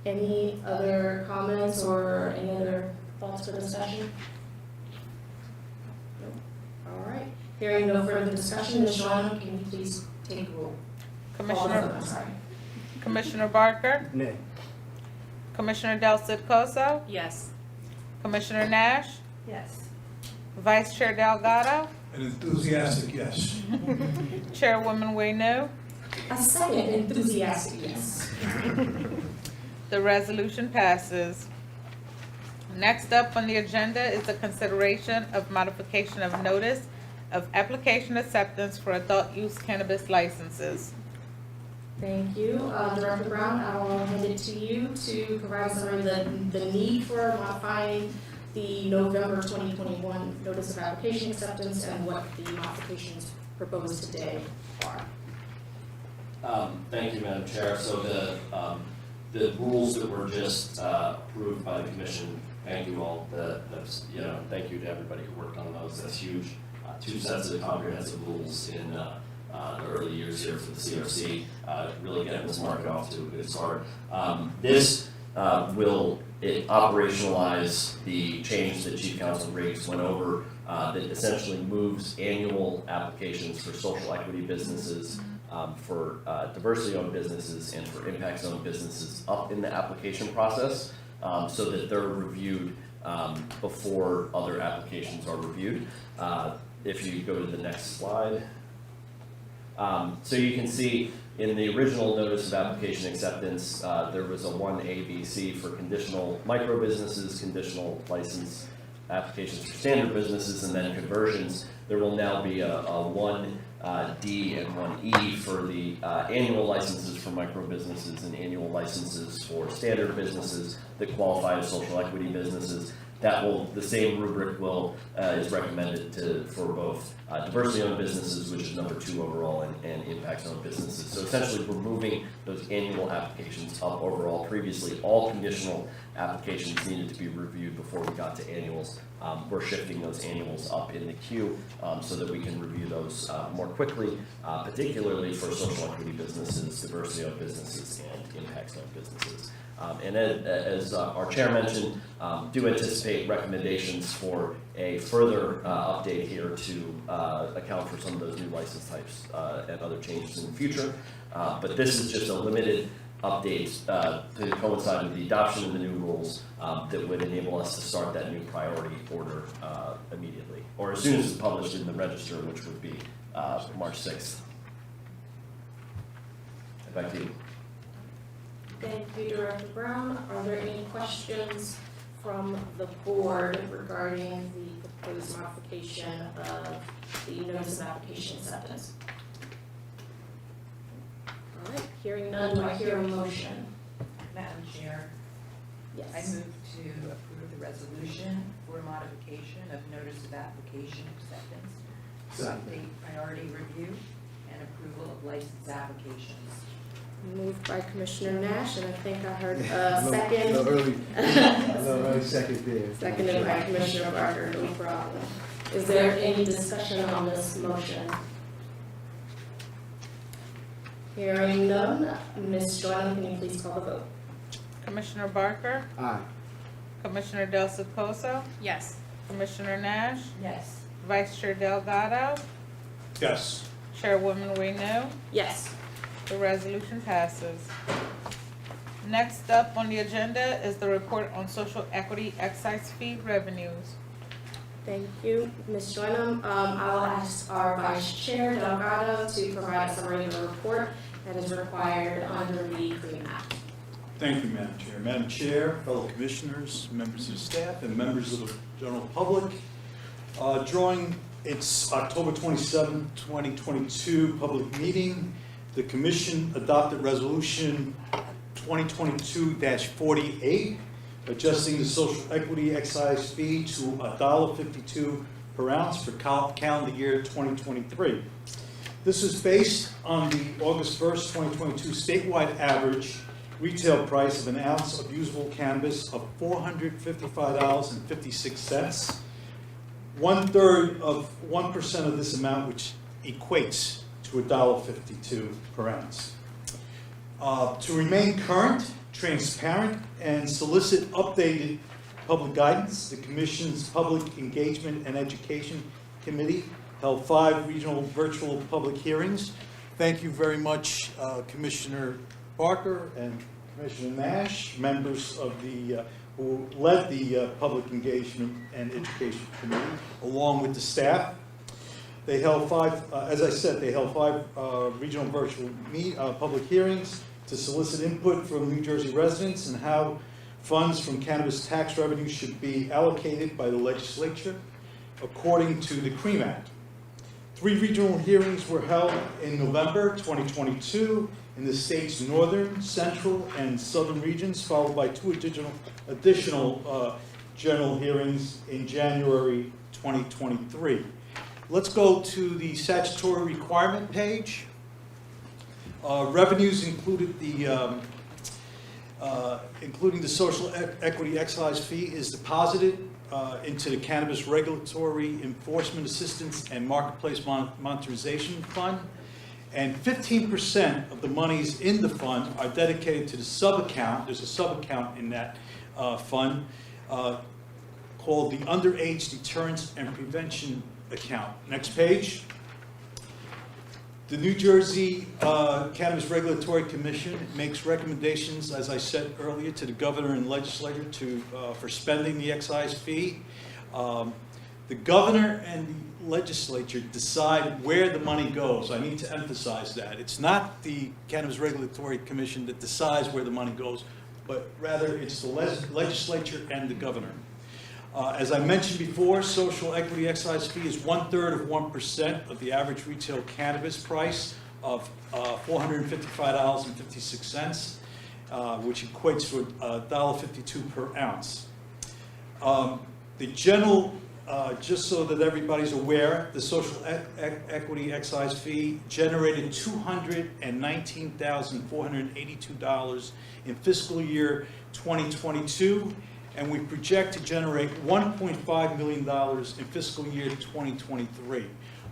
[SPEAKER 1] Any other comments or any other thoughts for discussion? Nope. All right. Hearing no further discussion, Ms. Joanna, can you please take roll?
[SPEAKER 2] Commissioner Barker?
[SPEAKER 3] Nay.
[SPEAKER 2] Commissioner Del Cid Cosa?
[SPEAKER 4] Yes.
[SPEAKER 2] Commissioner Nash?
[SPEAKER 6] Yes.
[SPEAKER 2] Vice Chair Delgado?
[SPEAKER 8] An enthusiastic yes.
[SPEAKER 2] Chairwoman Wayno?
[SPEAKER 1] A second enthusiastic yes.
[SPEAKER 2] The resolution passes. Next up on the agenda is the consideration of modification of notice of application acceptance for adult use cannabis licenses.
[SPEAKER 1] Thank you. Director Brown, I will hand it to you to provide some of the need for modifying the November 2021 notice of application acceptance and what the modifications proposed today are.
[SPEAKER 5] Thank you, Madam Chair. So the rules that were just approved by the commission, thank you all. Thank you to everybody who worked on those. That's huge. 2 sets of comprehensive rules in the early years here for the CRC, really getting this market off to a good start. This will operationalize the change that Chief Counsel Riggs went over that essentially moves annual applications for social equity businesses, for diversity-owned businesses, and for impact zone businesses up in the application process so that they're reviewed before other applications are reviewed. If you go to the next slide. So you can see in the original notice of application acceptance, there was a 1ABC for conditional micro businesses, conditional license applications for standard businesses, and then conversions. There will now be a 1D and 1E for the annual licenses for micro businesses and annual licenses for standard businesses that qualify as social equity businesses. That will, the same rubric will, is recommended for both diversity owned businesses, which is number 2 overall, and impact zone businesses. So essentially, we're moving those annual applications up overall. Previously, all conditional applications needed to be reviewed before we got to annuals. We're shifting those annuals up in the queue so that we can review those more quickly, particularly for social equity businesses, diversity owned businesses, and impact zone businesses. And as our chair mentioned, do anticipate recommendations for a further update here to account for some of those new license types and other changes in the future. But this is just a limited update to coincide with the adoption of the new rules that would enable us to start that new priority order immediately, or as soon as it's published in the register, which would be March 6th. Back to you.
[SPEAKER 1] Thank you, Director Brown. Are there any questions from the board regarding the proposed modification of the notice of application acceptance? All right, hearing none, do I hear a motion?
[SPEAKER 10] Madam Chair, I
[SPEAKER 1] Yes.
[SPEAKER 10] move to approve the resolution for modification of notice of application acceptance, complete priority review, and approval of license applications.
[SPEAKER 1] Moved by Commissioner Nash, and I think I heard a second.
[SPEAKER 3] No early second there.
[SPEAKER 1] Seconded by Commissioner Barker, no problem. Is there any discussion on this motion? Hearing none, Ms. Joyner, can you please call the vote?
[SPEAKER 2] Commissioner Barker,
[SPEAKER 3] Aye.
[SPEAKER 2] Commissioner Del Ciposo,
[SPEAKER 4] Yes.
[SPEAKER 2] Commissioner Nash,
[SPEAKER 10] Yes.
[SPEAKER 2] Vice Chair Delgado,
[SPEAKER 8] Yes.
[SPEAKER 2] Chairwoman Wayno.
[SPEAKER 1] Yes.
[SPEAKER 2] The resolution passes. Next up on the agenda is the report on social equity excise fee revenues.
[SPEAKER 1] Thank you, Ms. Joyner. I will ask our Vice Chair Delgado to provide a summary of the report that is required under the CREAM Act.
[SPEAKER 8] Thank you, Madam Chair. Madam Chair, fellow commissioners, members of the staff, and members of the general public. During its October 27, 2022 public meeting, the Commission adopted Resolution 2022-48, adjusting the social equity excise fee to $1.52 per ounce for calendar year 2023. This is based on the August 1st, 2022 statewide average retail price of an ounce of usable cannabis of $455.56, 1/3 of 1% of this amount, which equates to $1.52 per ounce. To remain current, transparent, and solicit updated public guidance, the Commission's Public Engagement and Education Committee held 5 regional virtual public hearings. Thank you very much, Commissioner Barker and Commissioner Nash, members of the who led the Public Engagement and Education Committee, along with the staff. They held 5, as I said, they held 5 regional virtual public hearings to solicit input from New Jersey residents and how funds from cannabis tax revenue should be allocated by the legislature according to the CREAM Act. 3 regional hearings were held in November 2022 in the state's northern, central, and southern regions, followed by 2 additional general hearings in January 2023. Let's go to the statutory requirement page. Revenues included including the social equity excise fee is deposited into the Cannabis Regulatory Enforcement Assistance and Marketplace Monetization Fund, and 15% of the monies in the fund are dedicated to the sub-account. There's a sub-account in that fund called the Underage Deterrence and Prevention Account. Next page. The New Jersey Cannabis Regulatory Commission makes recommendations, as I said earlier, to the governor and legislature for spending the excise fee. The governor and the legislature decide where the money goes. I need to emphasize that. It's not the Cannabis Regulatory Commission that decides where the money goes, but rather it's the legislature and the governor. As I mentioned before, social equity excise fee is 1/3 of 1% of the average retail cannabis price of $455.56, which equates to $1.52 per ounce. The general, just so that everybody's aware, the social equity excise fee generated $219,482 in fiscal year 2022. And we project to generate $1.5 million in fiscal year 2023.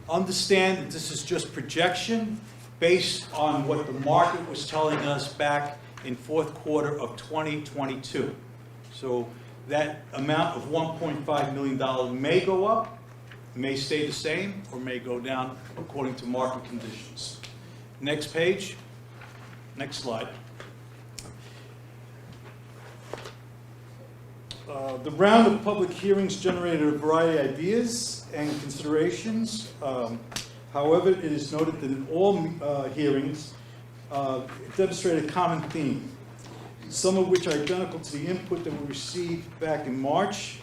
[SPEAKER 8] Understand that this is just projection based on what the market was telling us back in fourth quarter of 2022. So that amount of $1.5 million may go up, may stay the same, or may go down according to market conditions. Next page, next slide. The round of public hearings generated a variety of ideas and considerations. However, it is noted that in all hearings, it demonstrated a common theme, some of which are identical to the input that we received back in March,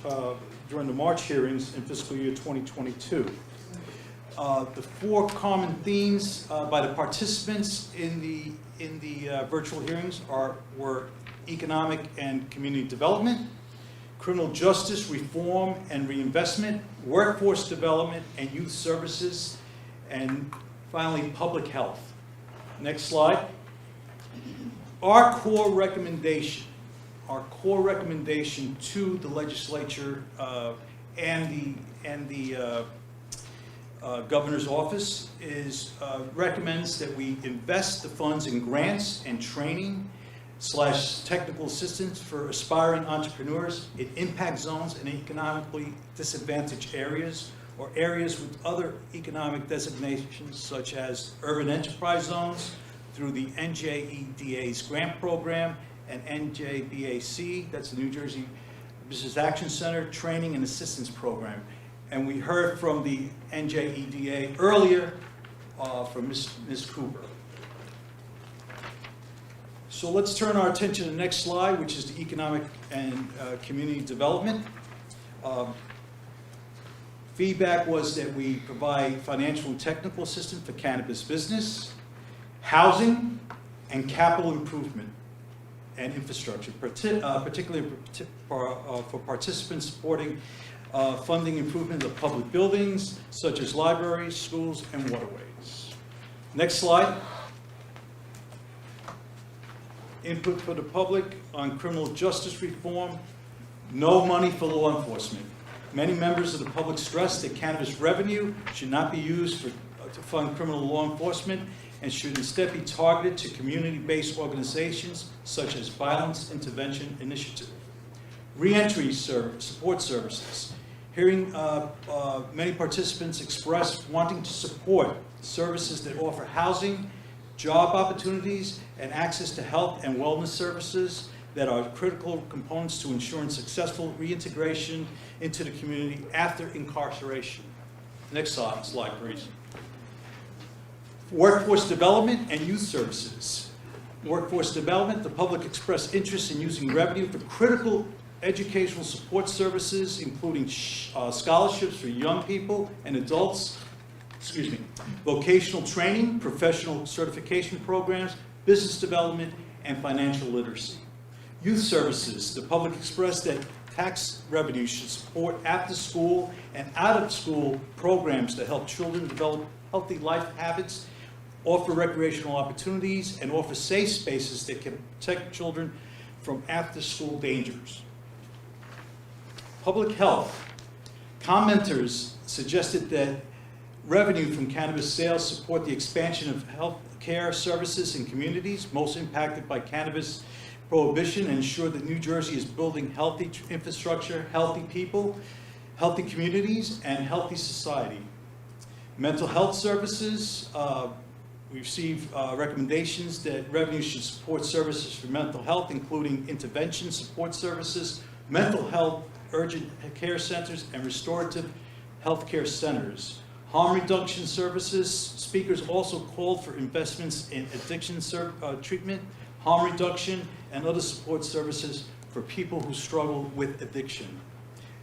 [SPEAKER 8] during the March hearings in fiscal year 2022. The four common themes by the participants in the virtual hearings were economic and community development, criminal justice reform and reinvestment, workforce development and youth services, and finally, public health. Next slide. Our core recommendation to the legislature and the governor's office recommends that we invest the funds in grants and training / technical assistance for aspiring entrepreneurs in impact zones and economically disadvantaged areas, or areas with other economic designations such as urban enterprise zones through the N.J.A.C grant program and N.J.A.C, that's the New Jersey Business Action Center Training and Assistance Program. And we heard from the N.J.A. earlier from Ms. Cooper. So let's turn our attention to the next slide, which is the economic and community development. Feedback was that we provide financial and technical assistance for cannabis business, housing, and capital improvement and infrastructure, particularly for participants supporting funding improvement of public buildings such as libraries, schools, and waterways. Next slide. Input for the public on criminal justice reform, no money for law enforcement. Many members of the public stress that cannabis revenue should not be used to fund criminal law enforcement and should instead be targeted to community-based organizations such as Violence Intervention Initiative. Reentry support services. Hearing many participants express wanting to support services that offer housing, job opportunities, and access to health and wellness services that are critical components to ensuring successful reintegration into the community after incarceration. Next slide, please. Workforce development and youth services. Workforce development, the public expressed interest in using revenue for critical educational support services, including scholarships for young people and adults, vocational training, professional certification programs, business development, and financial literacy. Youth services, the public expressed that tax revenue should support after-school and out-of-school programs to help children develop healthy life habits, offer recreational opportunities, and offer safe spaces that can protect children from after-school dangers. Public health. Commenters suggested that revenue from cannabis sales support the expansion of health care services in communities most impacted by cannabis prohibition and ensure that New Jersey is building healthy infrastructure, healthy people, healthy communities, and healthy society. Mental health services, We received recommendations that revenue should support services for mental health, including intervention support services, mental health, urgent care centers, and restorative healthcare centers. Harm reduction services, speakers also called for investments in addiction treatment, harm reduction, and other support services for people who struggle with addiction.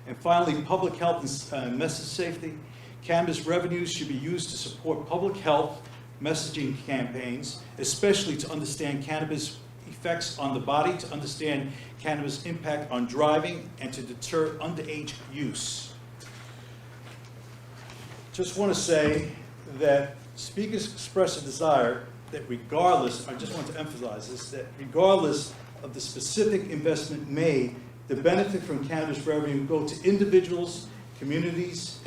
[SPEAKER 8] And finally, public health and message safety. Cannabis revenues should be used to support public health messaging campaigns, especially to understand cannabis effects on the body, to understand cannabis impact on driving, and to deter underage use. Just want to say that speakers express a desire that regardless, I just want to emphasize this, that regardless of the specific investment made, the benefit from cannabis revenue go to individuals, communities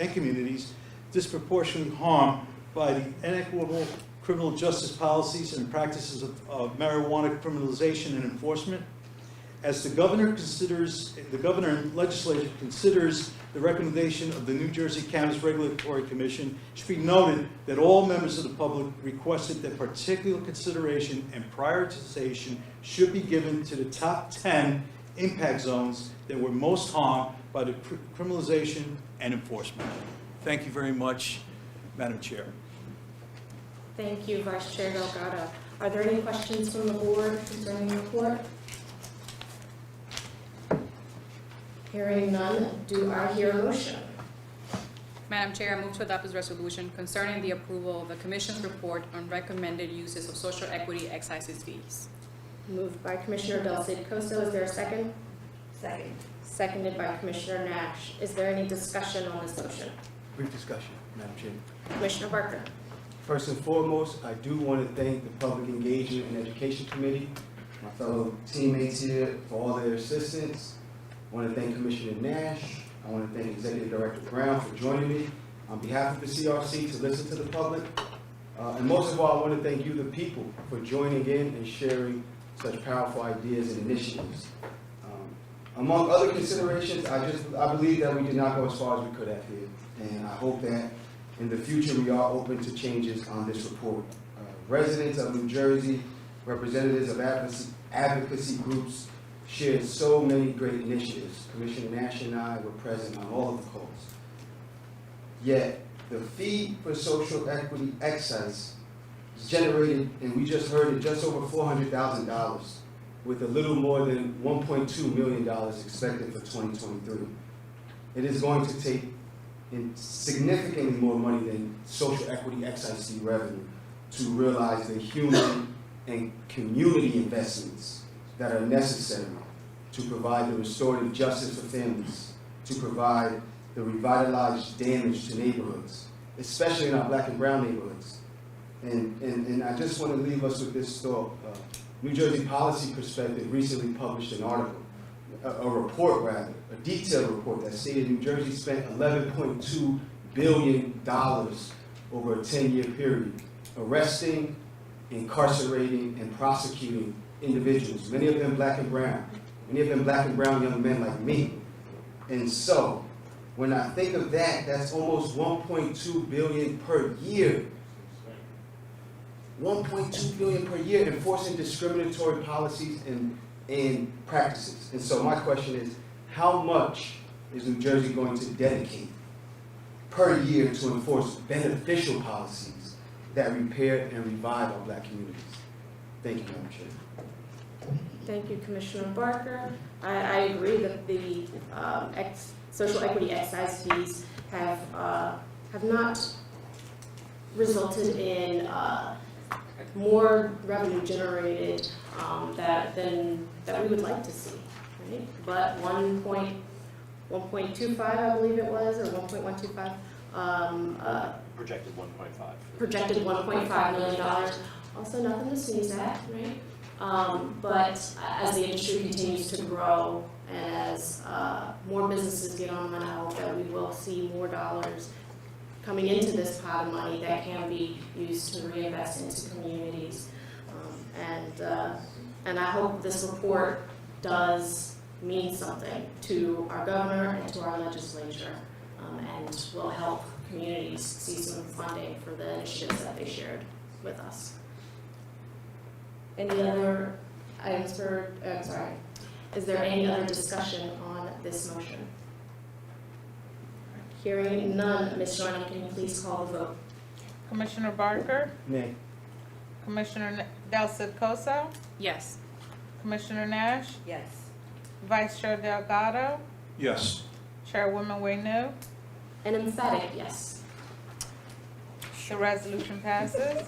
[SPEAKER 8] disproportionately harmed by the inequitable criminal justice policies and practices of marijuana criminalization and enforcement. As the governor and legislature considers the recommendation of the New Jersey Cannabis Regulatory Commission, it should be noted that all members of the public requested that particular consideration and prioritization should be given to the top 10 impact zones that were most harmed by the criminalization and enforcement. Thank you very much, Madam Chair.
[SPEAKER 1] Thank you, Vice Chair Delgado. Are there any questions from the board concerning the report? Hearing none, do I hear a motion?
[SPEAKER 4] Madam Chair, I move to adopt this resolution concerning the approval of the Commission's report on recommended uses of social equity excise fees.
[SPEAKER 1] Moved by Commissioner Del Cid-Costo. Is there a second?
[SPEAKER 10] Second.
[SPEAKER 1] Seconded by Commissioner Nash. Is there any discussion on this motion?
[SPEAKER 3] Brief discussion, Madam Chair.
[SPEAKER 1] Commissioner Barker.
[SPEAKER 3] First and foremost, I do want to thank the Public Engagement and Education Committee, my fellow teammates here for all their assistance. I want to thank Commissioner Nash. I want to thank Executive Director Brown for joining me on behalf of the CRC to listen to the public. And most of all, I want to thank you, the people, for joining in and sharing such powerful ideas and initiatives. Among other considerations, I believe that we did not go as far as we could have here. And I hope that in the future we are open to changes on this report. Residents of New Jersey, representatives of advocacy groups shared so many great initiatives. Commissioner Nash and I were present on all of the calls. Yet, the fee for social equity excise is generated, and we just heard it, just over $400,000, with a little more than $1.2 million expected for 2023. It is going to take significantly more money than social equity excise fee revenue to realize the human and community investments that are necessary to provide the restorative justice for families, to provide the revitalized damage to neighborhoods, especially in our Black and brown neighborhoods. And I just want to leave us with this thought. New Jersey Policy Perspective recently published an article, a report rather, a detailed report that stated New Jersey spent $11.2 billion over a 10-year period, arresting, incarcerating, and prosecuting individuals, many of them Black and brown, many of them Black and brown young men like me. And so, when I think of that, that's almost $1.2 billion per year. $1.2 billion per year enforcing discriminatory policies and practices. And so my question is, how much is New Jersey going to dedicate per year to enforce beneficial policies that repair and revive our Black communities? Thank you, Madam Chair.
[SPEAKER 1] Thank you, Commissioner Barker. I agree that the social equity excise fees have not resulted in more revenue generated than we would like to see, right? But 1.25, I believe it was, or 1.125.
[SPEAKER 5] Projected 1.5.
[SPEAKER 1] Projected $1.5 million. Also nothing to sneeze at, right? But as the industry continues to grow and as more businesses get online, I hope that we will see more dollars coming into this pot of money that can be used to reinvest into communities. And I hope this report does mean something to our governor and to our legislature, and will help communities see some funding for the initiatives that they shared. with us. Any other items for, is there any other discussion on this motion? Hearing none, Ms. Joyner, can you please call the vote?
[SPEAKER 2] Commissioner Barker,
[SPEAKER 3] Nay.
[SPEAKER 2] Commissioner Del Cid-Cosa,
[SPEAKER 4] Yes.
[SPEAKER 2] Commissioner Nash,
[SPEAKER 10] Yes.
[SPEAKER 2] Vice Chair Delgado,
[SPEAKER 8] Yes.
[SPEAKER 2] Chairwoman Wenu.
[SPEAKER 1] An emphatic yes.
[SPEAKER 2] The resolution passes.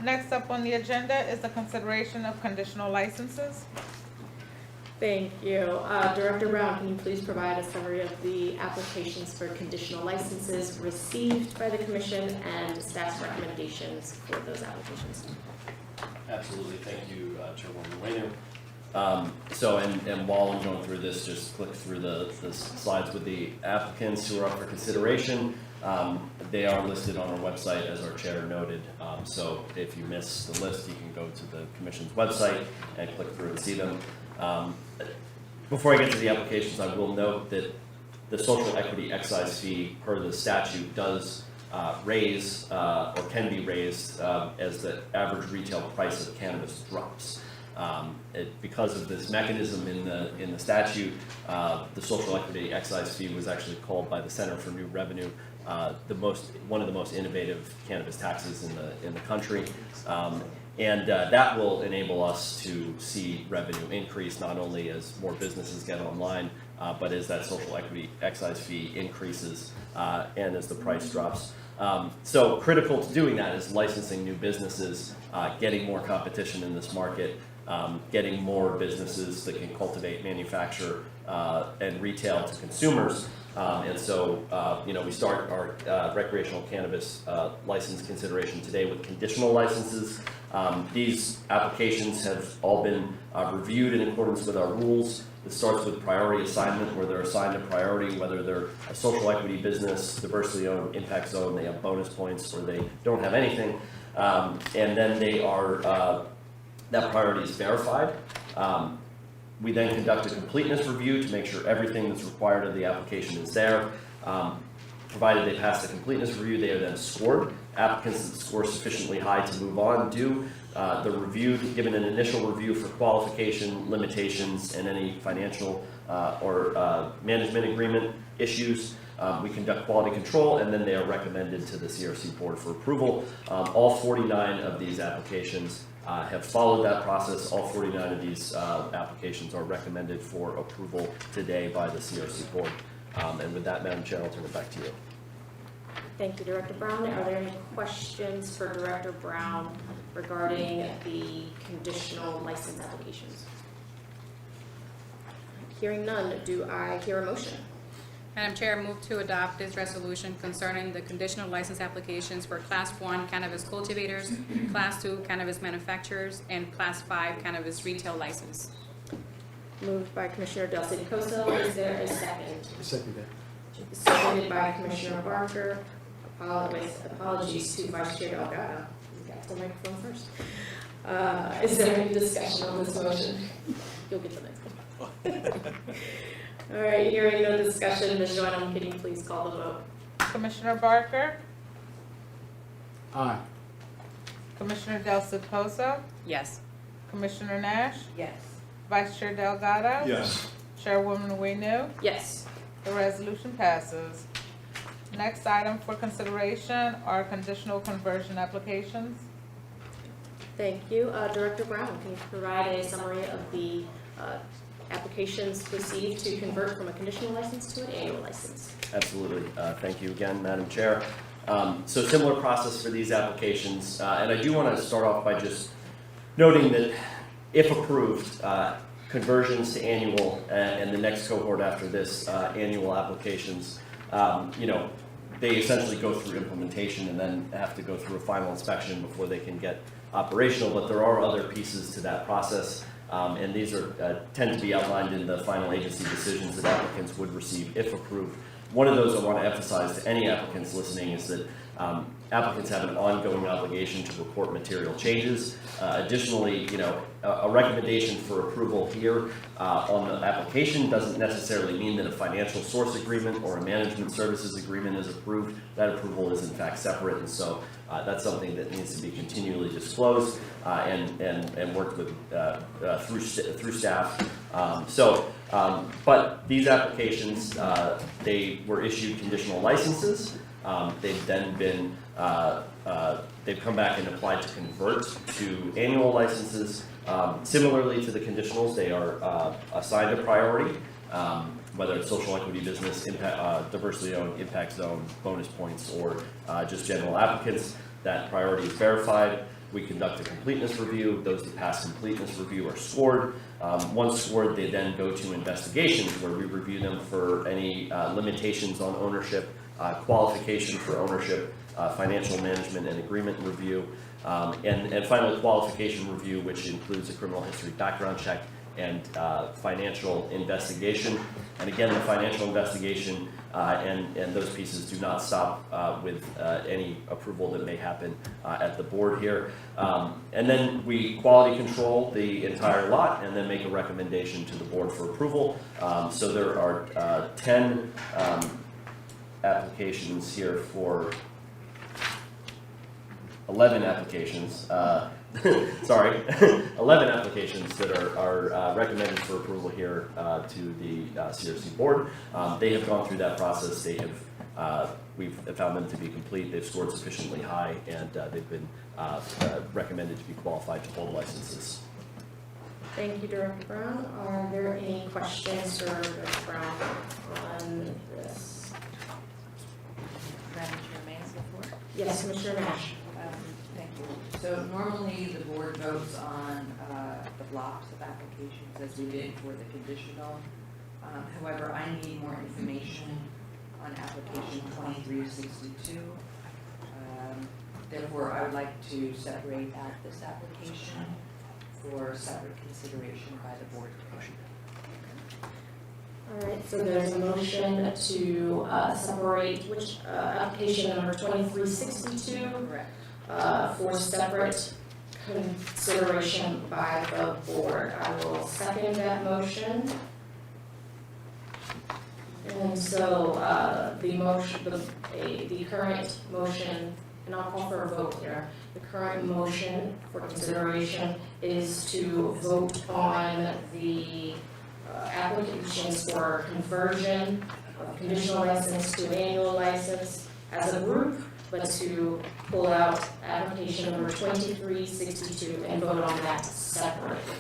[SPEAKER 2] Next up on the agenda is the consideration of conditional licenses.
[SPEAKER 1] Thank you. Director Brown, can you please provide a summary of the applications for conditional licenses received by the commission and staff's recommendations for those applications?
[SPEAKER 5] Absolutely, thank you, Chairwoman Waynu. So, and while I'm going through this, just click through the slides with the applicants who are up for consideration. They are listed on our website, as our chair noted. So if you miss the list, you can go to the commission's website and click through and see them. Before I get to the applications, I will note that the social equity excise fee per the statute does raise or can be raised as the average retail price of cannabis drops. Because of this mechanism in the statute, the social equity excise fee was actually called by the Center for New Revenue one of the most innovative cannabis taxes in the country. And that will enable us to see revenue increase not only as more businesses get online, but as that social equity excise fee increases and as the price drops. So critical to doing that is licensing new businesses, getting more competition in this market, getting more businesses that can cultivate, manufacture, and retail to consumers. And so, we start our recreational cannabis license consideration today with conditional licenses. These applications have all been reviewed in accordance with our rules. It starts with priority assignment, where they're assigned a priority, whether they're a social equity business, diversity owned, impact zone, they have bonus points, or they don't have anything. And then they are, that priority is verified. We then conduct a completeness review to make sure everything that's required of the application is there. Provided they pass the completeness review, they are then scored. Applicants that score sufficiently high to move on do. The review, given an initial review for qualification, limitations, and any financial or management agreement issues. We conduct quality control, and then they are recommended to the CRC board for approval. All 49 of these applications have followed that process. All 49 of these applications are recommended for approval today by the CRC board. And with that, Madam Chair, I'll turn it back to you.
[SPEAKER 1] Thank you, Director Brown. Are there any questions for Director Brown regarding the conditional license applications? Hearing none, do I hear a motion?
[SPEAKER 4] Madam Chair, move to adopt this resolution concerning the conditional license applications for Class 1 cannabis cultivators, Class 2 cannabis manufacturers, and Class 5 cannabis retail license.
[SPEAKER 1] Moved by Commissioner Del Cid-Cosa. Is there a second?
[SPEAKER 3] Second that.
[SPEAKER 1] Seconded by Commissioner Barker. With apologies to Vice Chair Delgado. You got the microphone first. Is there any discussion on this motion? You'll get the next one. All right, hearing no discussion, Ms. Joyner, can you please call the vote?
[SPEAKER 2] Commissioner Barker,
[SPEAKER 3] Aye.
[SPEAKER 2] Commissioner Del Cid-Cosa,
[SPEAKER 4] Yes.
[SPEAKER 2] Commissioner Nash,
[SPEAKER 10] Yes.
[SPEAKER 2] Vice Chair Delgado,
[SPEAKER 8] Yes.
[SPEAKER 2] Chairwoman Wenu.
[SPEAKER 1] Yes.
[SPEAKER 2] The resolution passes. Next item for consideration are conditional conversion applications.
[SPEAKER 1] Thank you. Director Brown, can you provide a summary of the applications received to convert from a conditional license to an annual license?
[SPEAKER 5] Absolutely. Thank you again, Madam Chair. So similar process for these applications, and I do want to start off by just noting that if approved, conversions to annual and the next cohort after this, annual applications, they essentially go through implementation and then have to go through a final inspection before they can get operational, but there are other pieces to that process. And these tend to be outlined in the final agency decisions that applicants would receive if approved. One of those I want to emphasize to any applicants listening is that applicants have an ongoing obligation to report material changes. Additionally, a recommendation for approval here on the application doesn't necessarily mean that a financial source agreement or a management services agreement is approved. That approval is in fact separate, and so that's something that needs to be continually disclosed and worked with through staff. But these applications, they were issued conditional licenses. They've then been they've come back and applied to convert to annual licenses. Similarly to the conditionals, they are assigned a priority, whether it's social equity business, impact, diversity zone, impact zone, bonus points, or just general applicants. That priority is verified. We conduct a completeness review. Those that pass completeness review are scored. Once scored, they then go to investigations where we review them for any limitations on ownership, qualification for ownership, financial management and agreement review, and finally qualification review, which includes a criminal history background check and financial investigation. And again, the financial investigation and those pieces do not stop with any approval that may happen at the board here. And then we quality control the entire lot and then make a recommendation to the board for approval. So there are 10 applications here for 11 applications. Sorry, 11 applications that are recommended for approval here to the CRC board. They have gone through that process. They have we've found them to be complete. They've scored sufficiently high, and they've been recommended to be qualified to hold licenses.
[SPEAKER 1] Thank you, Director Brown. Are there any questions for Director Brown on this?
[SPEAKER 10] Madam Chair, may I ask the floor?
[SPEAKER 1] Yes, Commissioner Nash.
[SPEAKER 10] Thank you. So normally the board votes on the blocks of applications as we did for the conditional. However, I need more information on application 2362. Therefore, I would like to separate out this application for separate consideration by the board.
[SPEAKER 1] All right, so there's a motion to separate which application number 2362
[SPEAKER 10] Correct.
[SPEAKER 1] for separate consideration by the board. I will second that motion. And so the motion, the current motion, and I'll call for a vote here. The current motion for consideration is to vote on the applications for conversion of conditional license to annual license as a group, but to pull out application number 2362 and vote on that separately.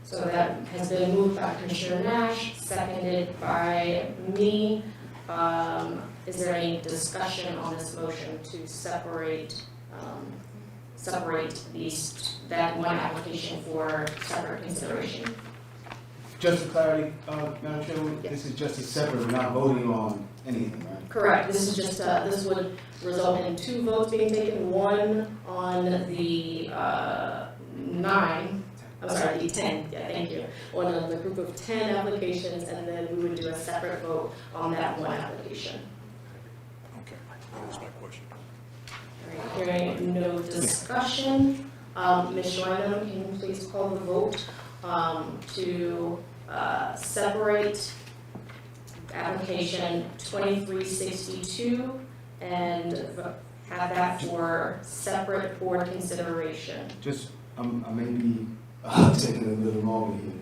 [SPEAKER 1] So that has been moved by Commissioner Nash, seconded by me. Is there any discussion on this motion to separate that one application for separate consideration?
[SPEAKER 3] Just for clarity, Madam Chairman,
[SPEAKER 1] Yes.
[SPEAKER 3] this is just a separate, we're not voting on anything, right?
[SPEAKER 1] Correct. This is just, this would result in 2 votes being taken, one on the 10, yeah, thank you, on the group of 10 applications, and then we would do a separate vote on that one application.
[SPEAKER 8] Okay, that's my question.
[SPEAKER 1] All right, hearing no discussion, Ms. Schreiner, can you please call the vote to separate application 2362 and have that for separate board consideration?
[SPEAKER 3] Just, I may be taking a little longer here.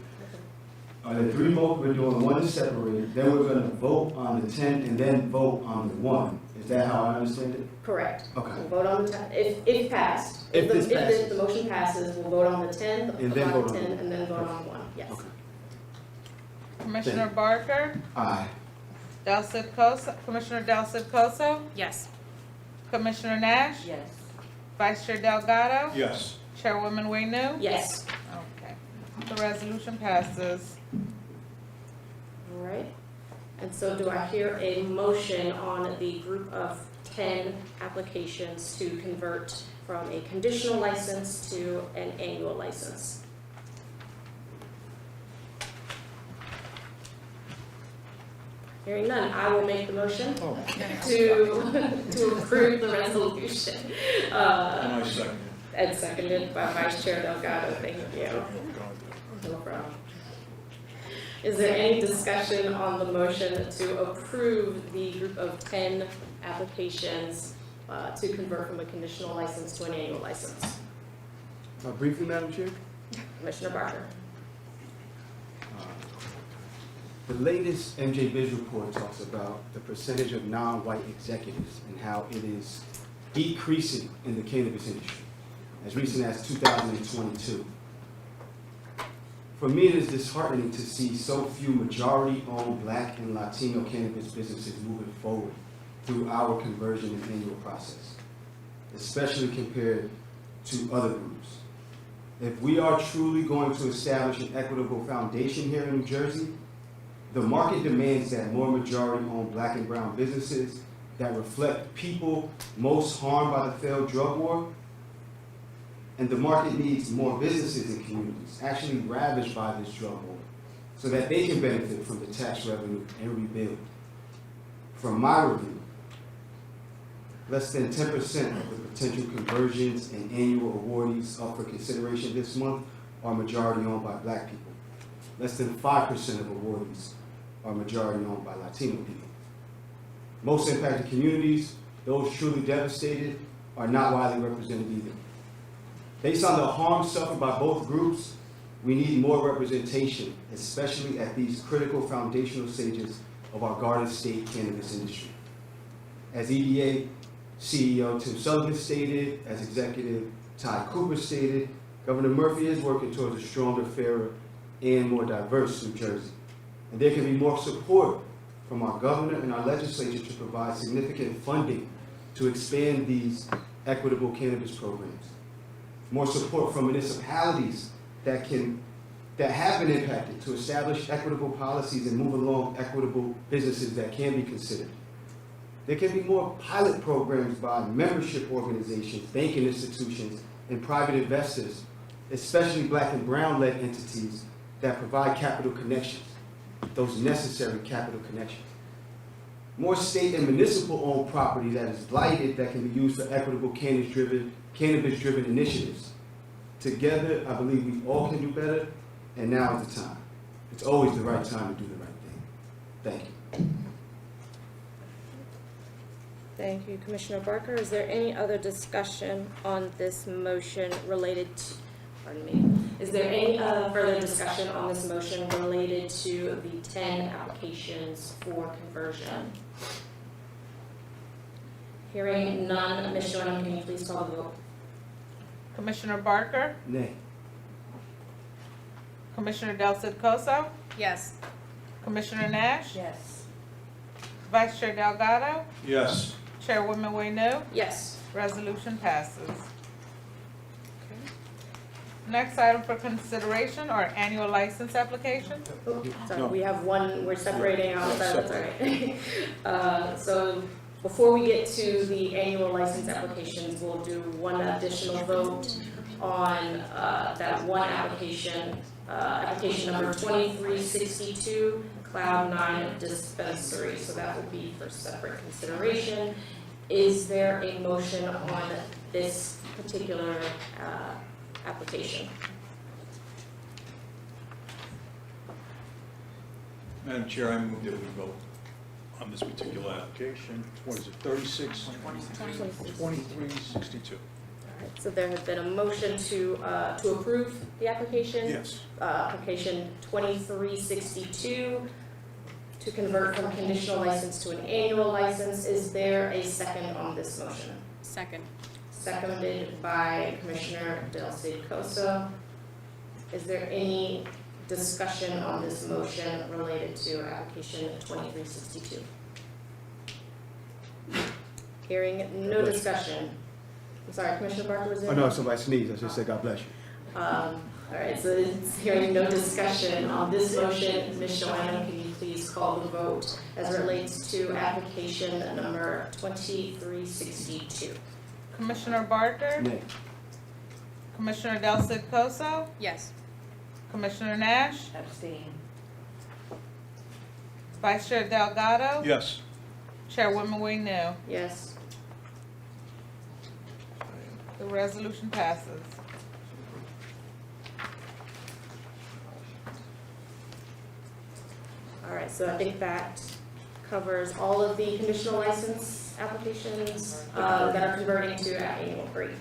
[SPEAKER 3] Are there 3 votes we're doing? One is separated, then we're gonna vote on the 10 and then vote on the 1. Is that how I understand it?
[SPEAKER 1] Correct.
[SPEAKER 3] Okay.
[SPEAKER 1] We'll vote on the 10, if passed.
[SPEAKER 3] If this passes.
[SPEAKER 1] If the motion passes, we'll vote on the 10,
[SPEAKER 3] And then vote on
[SPEAKER 1] 10,
[SPEAKER 3] the-
[SPEAKER 1] and then vote on 1, yes.
[SPEAKER 3] Okay.
[SPEAKER 2] Commissioner Barker,
[SPEAKER 3] Aye.
[SPEAKER 2] Commissioner Del Cid-Coso,
[SPEAKER 4] Yes.
[SPEAKER 2] Commissioner Nash,
[SPEAKER 10] Yes.
[SPEAKER 2] Vice Chair Delgado,
[SPEAKER 8] Yes.
[SPEAKER 2] Chairwoman Waynu.
[SPEAKER 1] Yes.
[SPEAKER 2] Okay, the resolution passes.
[SPEAKER 1] All right. And so do I hear a motion on the group of 10 applications to convert from a conditional license to an annual license? Hearing none, I will make the motion to approve the resolution.
[SPEAKER 8] And I second
[SPEAKER 1] And seconded by Vice Chair Delgado, thank you. No problem. Is there any discussion on the motion to approve the group of 10 applications to convert from a conditional license to an annual license?
[SPEAKER 3] Briefly, Madam Chair.
[SPEAKER 1] Commissioner Barker.
[SPEAKER 3] The latest N.J.A.C report talks about the percentage of non-white executives and how it is decreasing in the cannabis industry as recent as 2022. For me, it is disheartening to see so few majority-owned Black and Latino cannabis businesses moving forward through our conversion and annual process, especially compared to other groups. If we are truly going to establish an equitable foundation here in New Jersey, the market demands that more majority-owned Black and brown businesses that reflect people most harmed by the failed drug war, and the market needs more businesses in communities actually ravaged by this drug war so that they can benefit from the tax revenue and rebuild. From my review, less than 10% of the potential conversions and annual awardees up for consideration this month are majority-owned by Black people. Less than 5% of awardees are majority-owned by Latino people. Most impacted communities, those truly devastated, are not widely represented either. Based on the harm suffered by both groups, we need more representation, especially at these critical foundational stages of our Garden State cannabis industry. As EDA CEO Tim Sullivan stated, as Executive Ty Cooper stated, Governor Murphy is working towards a stronger, fairer, and more diverse New Jersey. And there can be more support from our governor and our legislature to provide significant funding to expand these equitable cannabis programs. More support from municipalities that have been impacted to establish equitable policies and move along equitable businesses that can be considered. There can be more pilot programs by membership organizations, banking institutions, and private investors, especially Black and brown-led entities that provide capital connections, those necessary capital connections. More state and municipal-owned property that is blighted that can be used for equitable cannabis-driven initiatives. Together, I believe we all can do better, and now is the time. It's always the right time to do the right thing. Thank you.
[SPEAKER 1] Thank you, Commissioner Barker. Is there any other discussion on this motion related to, is there any further discussion on this motion related to the 10 applications for conversion? Hearing none, Ms. Joanna, can you please call the vote?
[SPEAKER 2] Commissioner Barker,
[SPEAKER 3] Nay.
[SPEAKER 2] Commissioner Del Coso,
[SPEAKER 4] Yes.
[SPEAKER 2] Commissioner Nash,
[SPEAKER 10] Yes.
[SPEAKER 2] Vice Chair Delgado,
[SPEAKER 8] Yes.
[SPEAKER 2] Chairwoman Wayno,
[SPEAKER 1] Yes.
[SPEAKER 2] resolution passes. Next item for consideration are annual license application.
[SPEAKER 1] Oh, sorry, we have one, we're separating out, so that's all right. So before we get to the annual license applications, we'll do one additional vote on that one application, application number 2362, Cloud 9 Dispensary. So that will be for separate consideration. Is there a motion on this particular application?
[SPEAKER 8] Madam Chair, I move that we vote on this particular application. What is it, 2362?
[SPEAKER 1] So there has been a motion to approve the application.
[SPEAKER 8] Yes.
[SPEAKER 1] Application 2362 to convert from conditional license to an annual license. Is there a second on this motion?
[SPEAKER 4] Second.
[SPEAKER 1] Seconded by Commissioner Del Coso. Is there any discussion on this motion related to application 2362? Hearing no discussion. I'm sorry, Commissioner Barker, was there?
[SPEAKER 3] Oh, no, somebody sneezed. I just said, God bless you.
[SPEAKER 1] All right, so it's hearing no discussion on this motion. Ms. Joanna, can you please call the vote as it relates to application number 2362?
[SPEAKER 2] Commissioner Barker,
[SPEAKER 3] Nay.
[SPEAKER 2] Commissioner Del Coso,
[SPEAKER 4] Yes.
[SPEAKER 2] Commissioner Nash,
[SPEAKER 10] Abstain.
[SPEAKER 2] Vice Chair Delgado,
[SPEAKER 8] Yes.
[SPEAKER 2] Chairwoman Wayno.
[SPEAKER 1] Yes.
[SPEAKER 2] The resolution passes.
[SPEAKER 1] All right, so I think that covers all of the conditional license applications that are converting to annual rate.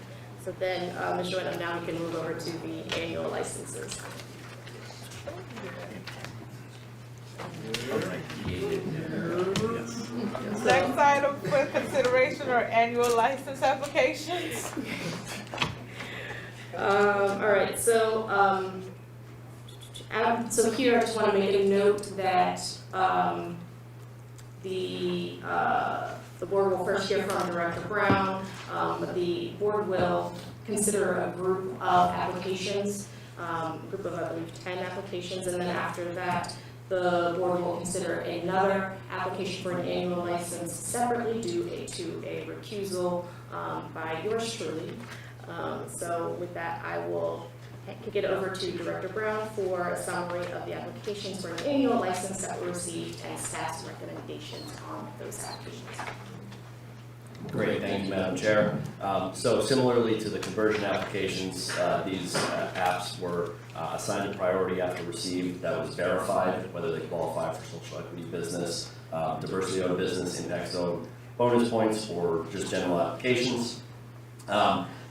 [SPEAKER 1] So then, Ms. Joanna, now we can move over to the annual licenses.
[SPEAKER 2] Next item for consideration are annual license applications.
[SPEAKER 1] All right, so, so here I just want to make a note that the board will first hear from Director Brown, but the board will consider a group of applications, group of, I believe, 10 applications, and then after that, the board will consider another application for an annual license separately due to a recusal by yours truly. So with that, I will kick it over to Director Brown for a summary of the applications for an annual license that were received and staff's recommendations on those applications.
[SPEAKER 5] Great, thank you, Madam Chair. So similarly to the conversion applications, these apps were assigned a priority after received that was verified, whether they qualify for social equity business, diversity owned business, impact zone bonus points, or just general applications.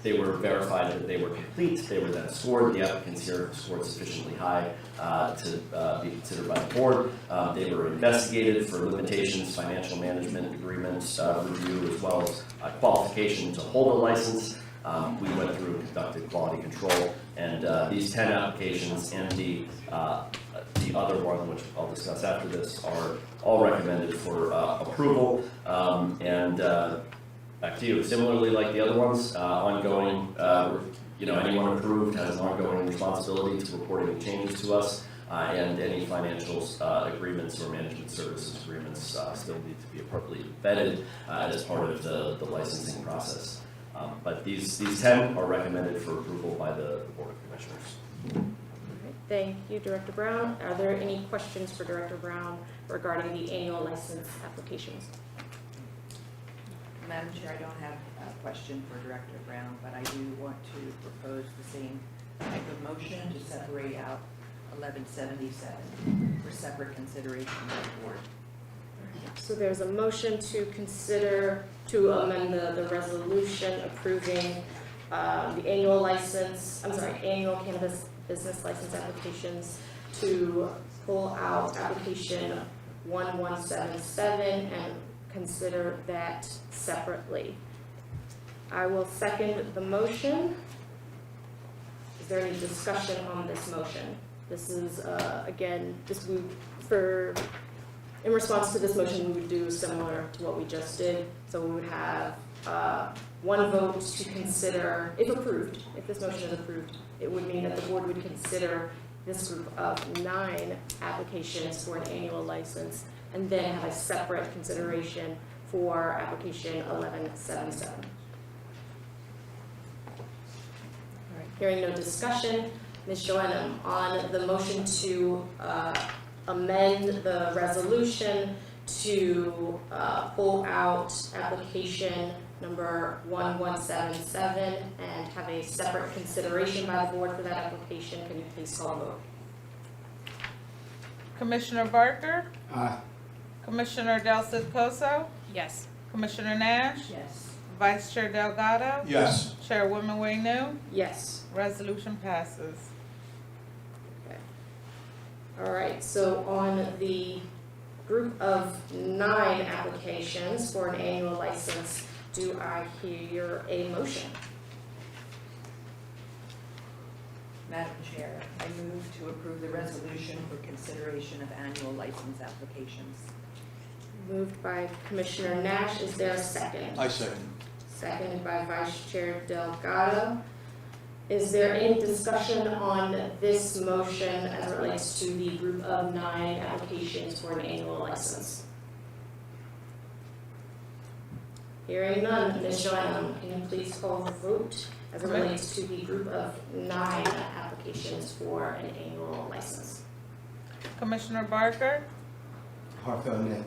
[SPEAKER 5] They were verified that they were complete. They were then scored. The applicants here scored sufficiently high to be considered by the board. They were investigated for limitations, financial management agreements review, as well as qualification to hold a license. We went through and conducted quality control, and these 10 applications and the other one, which I'll discuss after this, are all recommended for approval. Back to you. Similarly, like the other ones, ongoing, anyone approved has an ongoing responsibility to report any changes to us, and any financial agreements or management services agreements still need to be appropriately vetted as part of the licensing process. But these 10 are recommended for approval by the Board of Commissioners.
[SPEAKER 1] Thank you, Director Brown. Are there any questions for Director Brown regarding the annual license applications?
[SPEAKER 10] Madam Chair, I don't have a question for Director Brown, but I do want to propose the same type of motion to separate out 1177 for separate consideration by the board.
[SPEAKER 1] So there's a motion to consider to amend the resolution approving the annual annual cannabis business license applications to pull out application 1177 and consider that separately. I will second the motion. Is there any discussion on this motion? This is, again, in response to this motion, we would do similar to what we just did. So we would have one vote to consider, if approved, if this motion is approved, it would mean that the board would consider this group of 9 applications for an annual license and then have a separate consideration for application 1177. All right, hearing no discussion, Ms. Joanna, on the motion to amend the resolution to pull out application number 1177 and have a separate consideration by the board for that application, can you please call the vote?
[SPEAKER 2] Commissioner Barker?
[SPEAKER 3] Aye.
[SPEAKER 2] Commissioner Del Coso?
[SPEAKER 4] Yes.
[SPEAKER 2] Commissioner Nash?
[SPEAKER 10] Yes.
[SPEAKER 2] Vice Chair Delgado?
[SPEAKER 8] Yes.
[SPEAKER 2] Chairwoman Waynu?
[SPEAKER 1] Yes.
[SPEAKER 2] Resolution passes.
[SPEAKER 1] Okay. All right, so on the group of 9 applications for an annual license, do I hear a motion?
[SPEAKER 10] Madam Chair, I move to approve the resolution for consideration of annual license applications.
[SPEAKER 1] Moved by Commissioner Nash, is there a second?
[SPEAKER 8] I second.
[SPEAKER 1] Seconded by Vice Chair Delgado. Is there any discussion on this motion as it relates to the group of 9 applications for an annual license? Hearing none, Ms. Joanna, can you please call the vote as it relates to the group of 9 applications for an annual license?
[SPEAKER 2] Commissioner Barker?
[SPEAKER 3] Heartfelt net.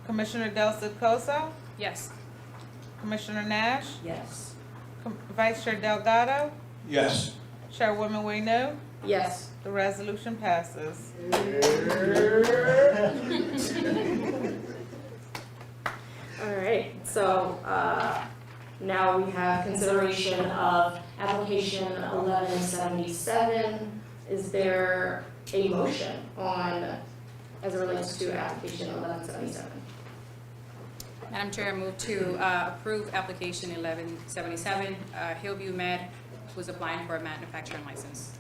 [SPEAKER 2] Commissioner Del Coso?
[SPEAKER 4] Yes.
[SPEAKER 2] Commissioner Nash,
[SPEAKER 10] Yes.
[SPEAKER 2] Vice Chair Delgado,
[SPEAKER 8] Yes.
[SPEAKER 2] Chairwoman Wayno.
[SPEAKER 1] Yes.
[SPEAKER 2] The resolution passes.
[SPEAKER 1] All right, so now we have consideration of application 1177. Is there a motion on, as it relates to application 1177?
[SPEAKER 4] Madam Chair, I move to approve application 1177, Hillview Med, who's applying for a manufacturing license.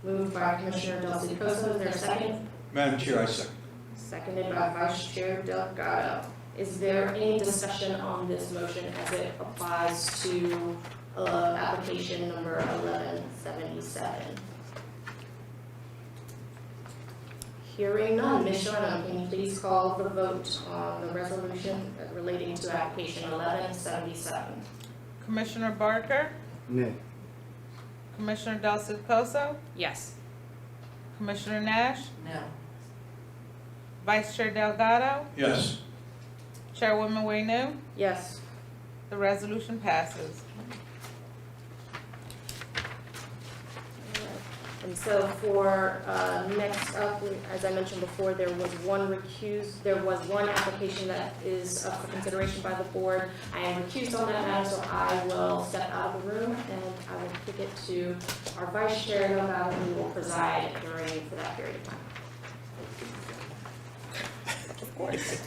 [SPEAKER 1] Moved by Commissioner Del Ciposo, is there a second?
[SPEAKER 8] Madam Chair, I second.
[SPEAKER 1] Seconded by Vice Chair Delgado. Is there any discussion on this motion as it applies to application number 1177? Hearing none, Ms. Sharma, can you please call the vote on the resolution relating to application 1177?
[SPEAKER 2] Commissioner Barker,
[SPEAKER 3] Nay.
[SPEAKER 2] Commissioner Del Ciposo,
[SPEAKER 4] Yes.
[SPEAKER 2] Commissioner Nash,
[SPEAKER 10] No.
[SPEAKER 2] Vice Chair Delgado,
[SPEAKER 8] Yes.
[SPEAKER 2] Chairwoman Wayno.
[SPEAKER 1] Yes.
[SPEAKER 2] The resolution passes.
[SPEAKER 1] And so for next up, as I mentioned before, there was one application that is up for consideration by the board. I am recused on that matter, so I will step out of the room and I will kick it to our Vice Chair, Delgado, who will preside for that period of time. Of course.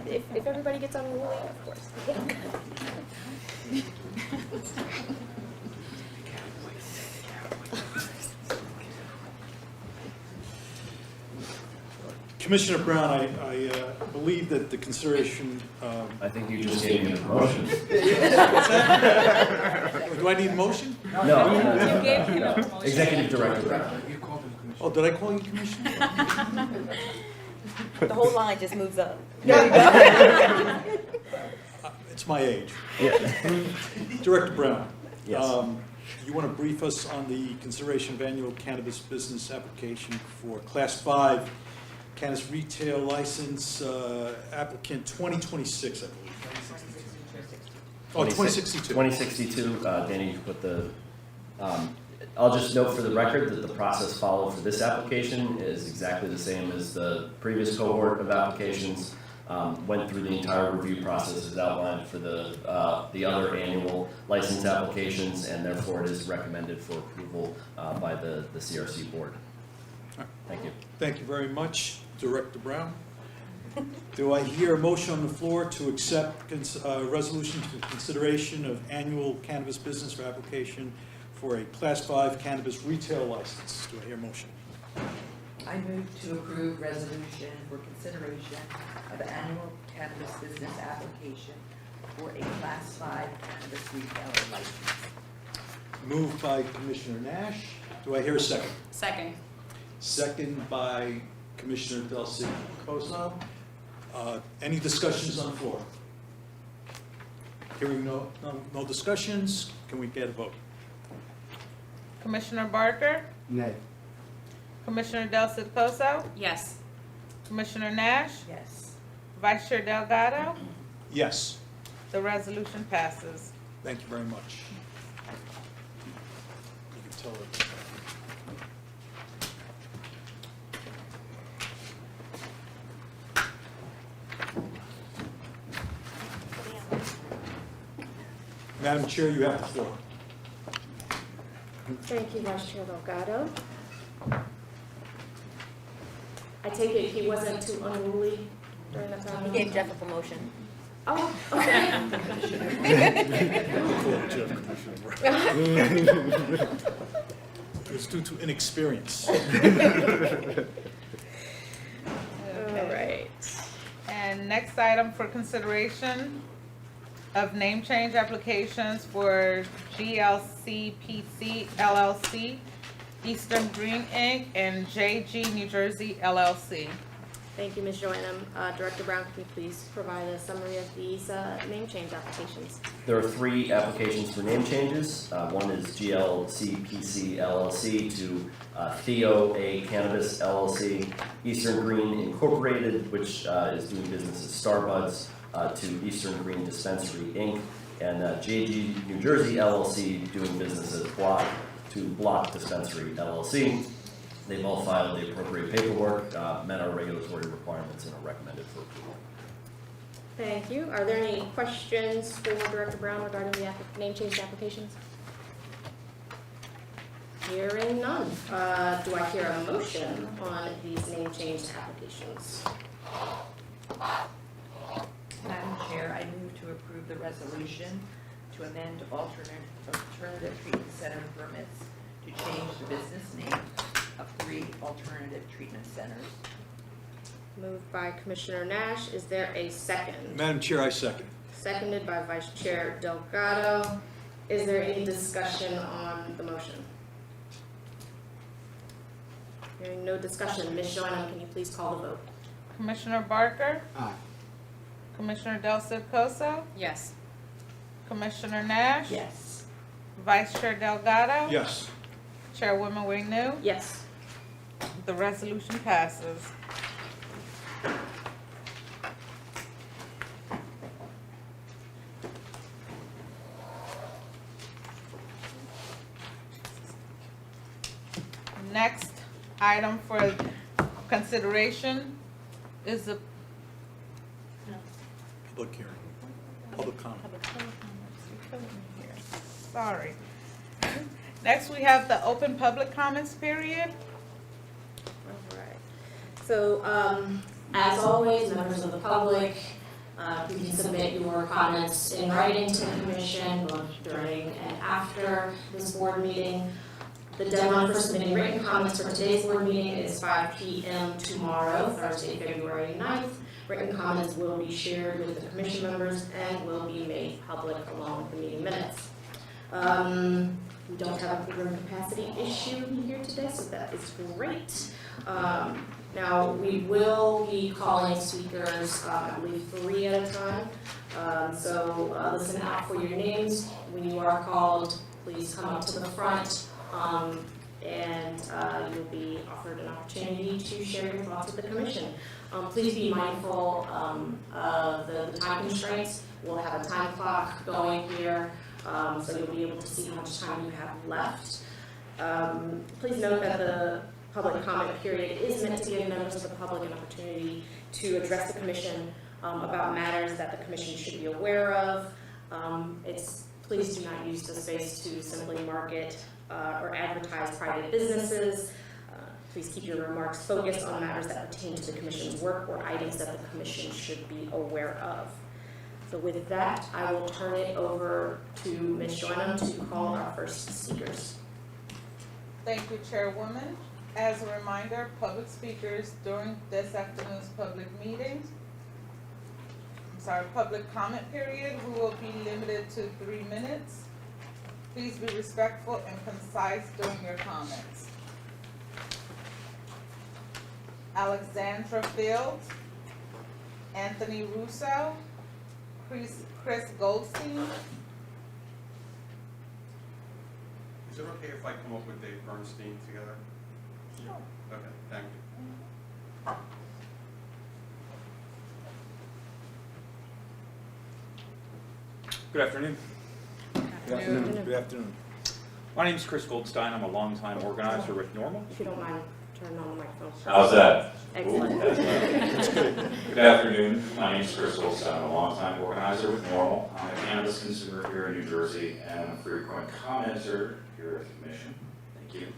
[SPEAKER 1] If everybody gets unruly, of course.
[SPEAKER 8] Commissioner Brown, I believe that the consideration,
[SPEAKER 5] I think you just gave me a promotion.
[SPEAKER 8] do I need a motion?
[SPEAKER 5] No. Executive Director Brown.
[SPEAKER 8] Oh, did I call you Commissioner?
[SPEAKER 11] The whole line just moves up.
[SPEAKER 8] It's my age.
[SPEAKER 5] Yeah.
[SPEAKER 8] Director Brown.
[SPEAKER 5] Yes.
[SPEAKER 8] You want to brief us on the consideration of annual cannabis business application for Class 5 cannabis retail license, applicant 2026, I believe. Oh, 2062.
[SPEAKER 5] 2062, Danny, you put the, I'll just note for the record that the process followed for this application is exactly the same as the previous cohort of applications. Went through the entire review process as outlined for the other annual license applications, and therefore it is recommended for approval by the CRC board. Thank you.
[SPEAKER 8] Thank you very much, Director Brown. Do I hear a motion on the floor to accept resolution to consideration of annual cannabis business for application for a Class 5 cannabis retail license? Do I hear a motion?
[SPEAKER 10] I move to approve resolution for consideration of annual cannabis business application for a Class 5 cannabis retailer license.
[SPEAKER 8] Moved by Commissioner Nash. Do I hear a second?
[SPEAKER 4] Second.
[SPEAKER 8] Second by Commissioner Del Ciposo. Any discussions on the floor? Hearing no discussions, can we get a vote?
[SPEAKER 2] Commissioner Barker,
[SPEAKER 3] Nay.
[SPEAKER 2] Commissioner Del Ciposo,
[SPEAKER 4] Yes.
[SPEAKER 2] Commissioner Nash,
[SPEAKER 10] Yes.
[SPEAKER 2] Vice Chair Delgado.
[SPEAKER 8] Yes.
[SPEAKER 2] The resolution passes.
[SPEAKER 8] Thank you very much. You can tell it. Madam Chair, you have the floor.
[SPEAKER 1] Thank you, Vice Chair Delgado. I take it he wasn't too unruly during that time?
[SPEAKER 11] He gave Jeff a promotion.
[SPEAKER 1] Oh, okay.
[SPEAKER 8] It was due to inexperience.
[SPEAKER 1] All right.
[SPEAKER 2] And next item for consideration of name change applications for GLCPC LLC, Eastern Green Inc., and N.J.A.C, New Jersey LLC.
[SPEAKER 1] Thank you, Ms. Joanna. Director Brown, can you please provide a summary of these name change applications?
[SPEAKER 5] There are 3 applications for name changes. One is GLCPC LLC to Theo A Cannabis LLC, Eastern Green Incorporated, which is doing business as Starbuds, to Eastern Green Dispensary, Inc., and N.J.A.C, New Jersey LLC, doing business as Block Dispensary LLC. They've all filed the appropriate paperwork, met our regulatory requirements, and are recommended for approval.
[SPEAKER 1] Thank you. Are there any questions for Director Brown regarding the name change applications? Hearing none. Do I hear a motion on these name change applications?
[SPEAKER 10] Madam Chair, I move to approve the resolution to amend alternative treatment center permits to change the business name of 3 alternative treatment centers.
[SPEAKER 1] Moved by Commissioner Nash. Is there a second?
[SPEAKER 8] Madam Chair, I second.
[SPEAKER 1] Seconded by Vice Chair Delgado. Is there any discussion on the motion? Hearing no discussion, Ms. Joanna, can you please call the vote?
[SPEAKER 2] Commissioner Barker,
[SPEAKER 3] Aye.
[SPEAKER 2] Commissioner Del Cid-Cosa,
[SPEAKER 4] Yes.
[SPEAKER 2] Commissioner Nash,
[SPEAKER 10] Yes.
[SPEAKER 2] Vice Chair Delgado,
[SPEAKER 8] Yes.
[SPEAKER 2] Chairwoman Wing-New.
[SPEAKER 1] Yes.
[SPEAKER 2] The resolution passes. Next item for consideration is the
[SPEAKER 8] Public hearing. Public comment.
[SPEAKER 2] Sorry. Next, we have the open public comments period.
[SPEAKER 1] All right. So, as always, members of the public, you can submit your comments in writing to the commission, both during and after this board meeting. The deadline for submitting written comments for today's board meeting is 5 p.m. tomorrow, Thursday, February 9th. Written comments will be shared with the commission members and will be made public along with the meeting minutes. We don't have a room capacity issue here today, so that is great. Now, we will be calling speakers, I believe 3 at a time. So listen out for your names. When you are called, please come up to the front. And you'll be offered an opportunity to share your thoughts with the commission. Please be mindful of the time constraints. We'll have a time clock going here, so you'll be able to see how much time you have left. Please note that the public comment period is meant to give members of the public an opportunity to address the commission about matters that the commission should be aware of. Please do not use the space to simply market or advertise private businesses. Please keep your remarks focused on matters that pertain to the commission's work or items that the commission should be aware of. So with that, I will turn it over to Ms. Joanna to call our first speakers.
[SPEAKER 2] Thank you, Chairwoman. As a reminder, public speakers during this afternoon's public meeting, public comment period, we will be limited to 3 minutes. Please be respectful and concise during your comments. Alexandra Field, Anthony Russo, Chris Goldstein.
[SPEAKER 12] Is it okay if I come up with Dave Bernstein together?
[SPEAKER 2] Sure.
[SPEAKER 12] Okay, thank you.
[SPEAKER 13] Good afternoon.
[SPEAKER 8] Good afternoon. Good afternoon.
[SPEAKER 13] My name is Chris Goldstein. I'm a longtime organizer with Normal.
[SPEAKER 1] If you don't mind, turn on the microphone.
[SPEAKER 13] How's that?
[SPEAKER 1] Excellent.
[SPEAKER 13] Ooh, that's good. Good afternoon. My name is Chris Goldstein. I'm a longtime organizer with Normal. I'm a cannabis consumer here in New Jersey and a frequent commenter here at the Commission. Thank you.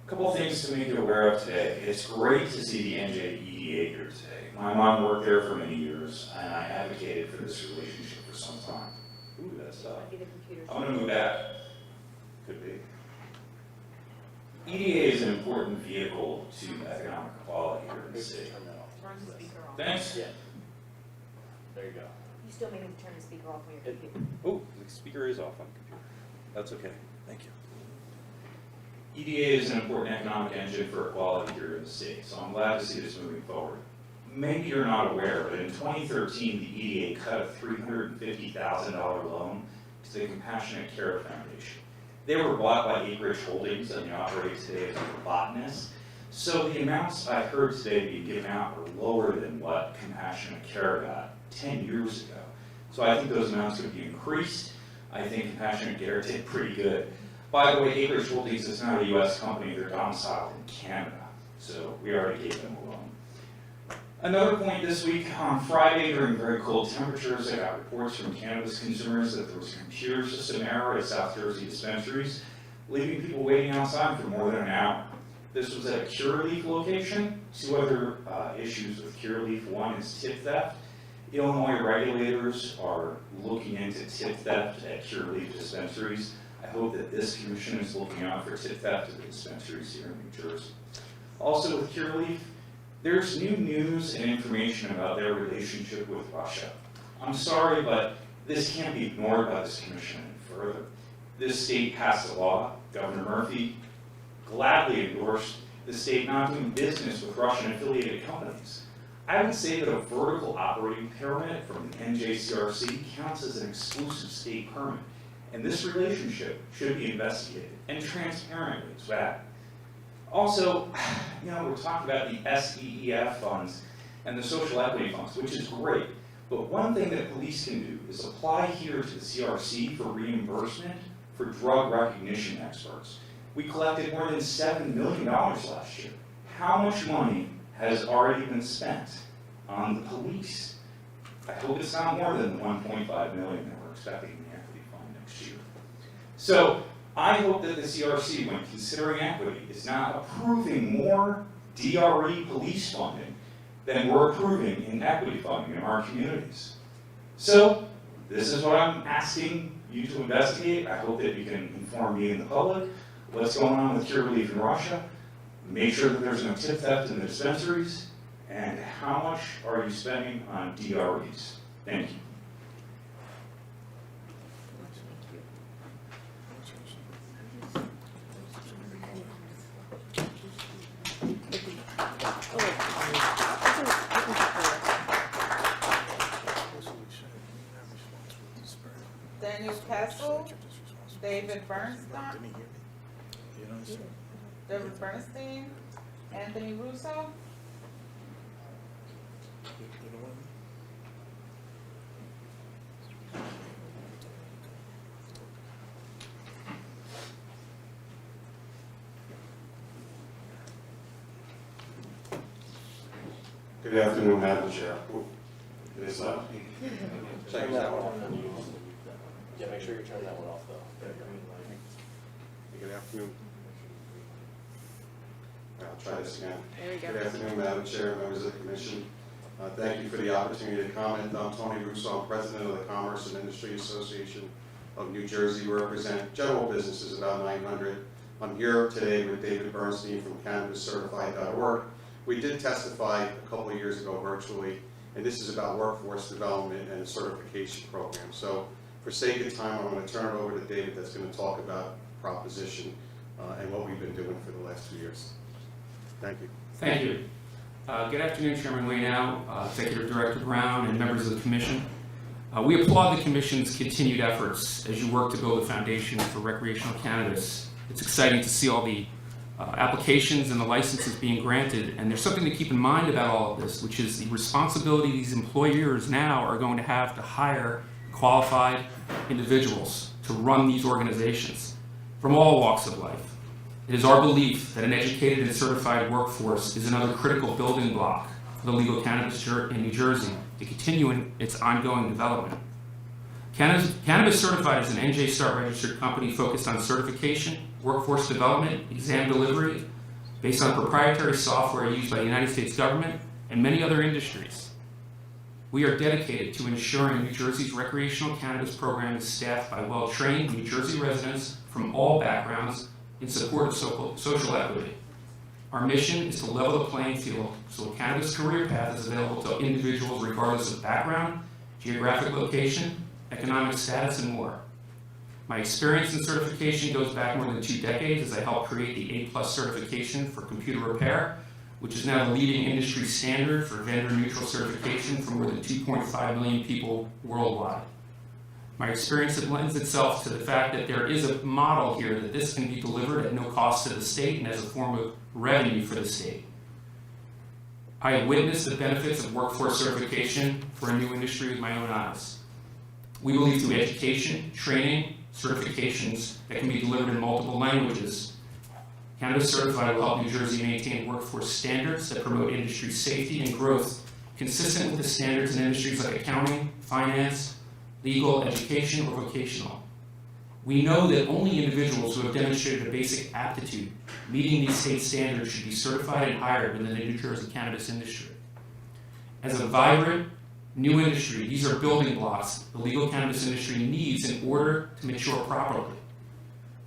[SPEAKER 13] A couple of things to make you aware of today. It's great to see the N.J.A.C here today. My mom worked there for many years, and I advocated for this relationship for some time. Ooh, that's I'm going to move back. Could be. EDA is an important vehicle to economic equality here in the city. Thanks. Yeah. There you go.
[SPEAKER 11] You still may need to turn the speaker off on your computer.
[SPEAKER 13] Oh, the speaker is off on the computer. That's okay. Thank you. EDA is an important economic engine for equality here in the state, so I'm glad to see this moving forward. Maybe you're not aware, but in 2013, the EDA cut a $350,000 loan to the Compassionate Care Foundation. They were bought by Acreage Holdings and they operate today as a botanist. So the amounts I heard today being given out are lower than what Compassionate Care got. 10 years ago. So I think those amounts could be increased. I think Compassionate Care did pretty good. By the way, Acreage Holdings is not a U.S. company, they're domiciled in Canada, so we already gave them a loan. Another point this week, on Friday during very cold temperatures, I got reports from cannabis consumers that there was a computer system error at South Jersey dispensaries, leaving people waiting outside for more than an hour. This was at a Curaleaf location. Two other issues with Curaleaf. One is tip theft. Illinois regulators are looking into tip theft at Curaleaf dispensaries. I hope that this commission is looking out for tip theft at the dispensaries here in New Jersey. Also with Curaleaf, there's new news and information about their relationship with Russia. I'm sorry, but this can't be ignored by this commission any further. This state passed a law. Governor Murphy gladly endorsed the state not doing business with Russian-affiliated companies. I would say that a vertical operating permit from the N.J.A.C counts as an exclusive state permit, and this relationship should be investigated and transparently as well. Also, we're talking about the SEEF funds and the social equity funds, which is great, but one thing that police can do is apply here to the CRC for reimbursement for drug recognition experts. We collected more than $7 million last year. How much money has already been spent on the police? I hope it's not more than the $1.5 million that we're expecting in the equity fund next year. So I hope that the CRC, when considering equity, is not approving more DRE police funding than we're approving in equity funding in our communities. So this is what I'm asking you to investigate. I hope that you can inform me and the public what's going on with Curaleaf in Russia. Make sure that there's no tip theft in the dispensaries, and how much are you spending on DREs? Thank you.
[SPEAKER 2] Daniel Castle, David Bernstein, Anthony Russo.
[SPEAKER 12] Good afternoon, Madam Chair. It is change that one.
[SPEAKER 5] Yeah, make sure you turn that one off though.
[SPEAKER 12] Good afternoon. I'll try this again. Good afternoon, Madam Chair, members of the Commission. Thank you for the opportunity to comment. I'm Tony Russo, I'm President of the Commerce and Industry Association of New Jersey. We represent general businesses, about 900. I'm here today with David Bernstein from CannabisCertified.org. We did testify a couple of years ago virtually, and this is about workforce development and a certification program. So for sake of time, I'm going to turn it over to David that's going to talk about proposition and what we've been doing for the last 2 years. Thank you.
[SPEAKER 14] Thank you. Good afternoon, Chairman Waynow, Executive Director Brown, and members of the Commission. We applaud the Commission's continued efforts as you work to build a foundation for recreational cannabis. It's exciting to see all the applications and the licenses being granted, and there's something to keep in mind about all of this, which is the responsibility these employers now are going to have to hire qualified individuals to run these organizations from all walks of life. It is our belief that an educated and certified workforce is another critical building block for the legal cannabis in New Jersey to continue in its ongoing development. Cannabis Certified is an N.J.A.C registered company focused on certification, workforce development, exam delivery, based on proprietary software used by the United States government and many other industries. We are dedicated to ensuring New Jersey's recreational cannabis program is staffed by well-trained New Jersey residents from all backgrounds in support of social equity. Our mission is to level the playing field so a cannabis career path is available to individuals regardless of background, geographic location, economic status, and more. My experience in certification goes back more than 2 decades as I helped create the A+ certification for computer repair, which is now the leading industry standard for vendor-neutral certification for more than 2.5 million people worldwide. My experience lends itself to the fact that there is a model here that this can be delivered at no cost to the state and as a form of revenue for the state. I have witnessed the benefits of workforce certification for a new industry with my own eyes. We believe through education, training, certifications that can be delivered in multiple languages, Cannabis Certified will help New Jersey maintain workforce standards that promote industry safety and growth consistent with the standards in industries like accounting, finance, legal, education, or vocational. We know that only individuals who have demonstrated a basic aptitude meeting these state standards should be certified and hired within the New Jersey cannabis industry. As a vibrant, new industry, these are building blocks the legal cannabis industry needs in order to mature properly.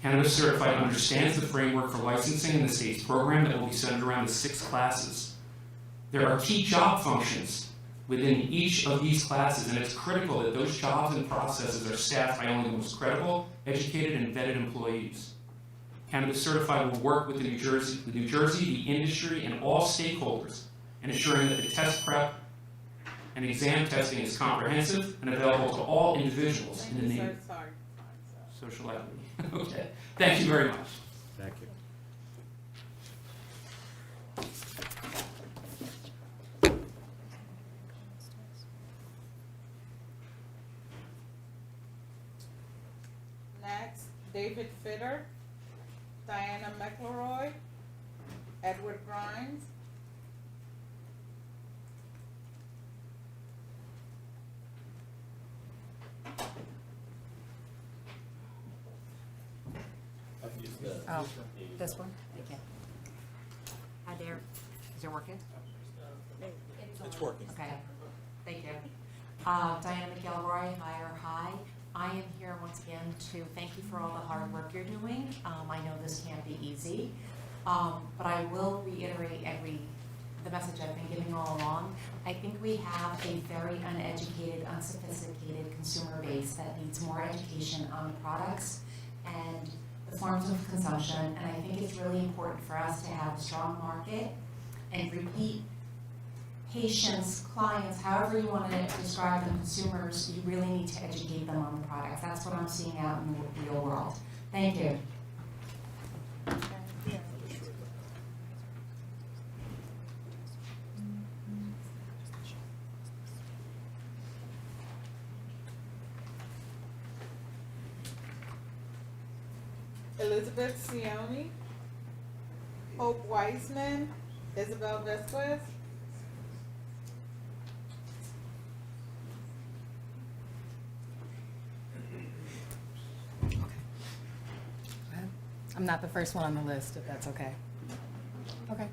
[SPEAKER 14] Cannabis Certified understands the framework for licensing in the state's program that will be centered around the 6 classes. There are key job functions within each of these classes, and it's critical that those jobs and processes are staffed by only the most credible, educated, and vetted employees. Cannabis Certified will work with the New Jersey, the industry, and all stakeholders in ensuring that the test prep and exam testing is comprehensive and available to all individuals in the name of social equity. Okay, thank you very much.
[SPEAKER 9] Thank you.
[SPEAKER 2] Next, David Fitter, Diana McElroy, Edward Grimes.
[SPEAKER 11] Oh, this one? Thank you. Hi there. Is it working?
[SPEAKER 8] It's working.
[SPEAKER 11] Okay, thank you. Diana McElroy, Hire High. I am here once again to thank you for all the hard work you're doing. I know this can't be easy, but I will reiterate the message I've been giving all along. I think we have a very uneducated, unsophisticated consumer base that needs more education on the products and the forms of consumption, and I think it's really important for us to have a strong market and repeat patients, clients, however you want to describe them, consumers, you really need to educate them on the products. That's what I'm seeing out in the real world. Thank you.
[SPEAKER 2] Elizabeth Sioni, Hope Weisman, Isabel Vesquez.
[SPEAKER 6] I'm not the first one on the list, if that's okay. Okay.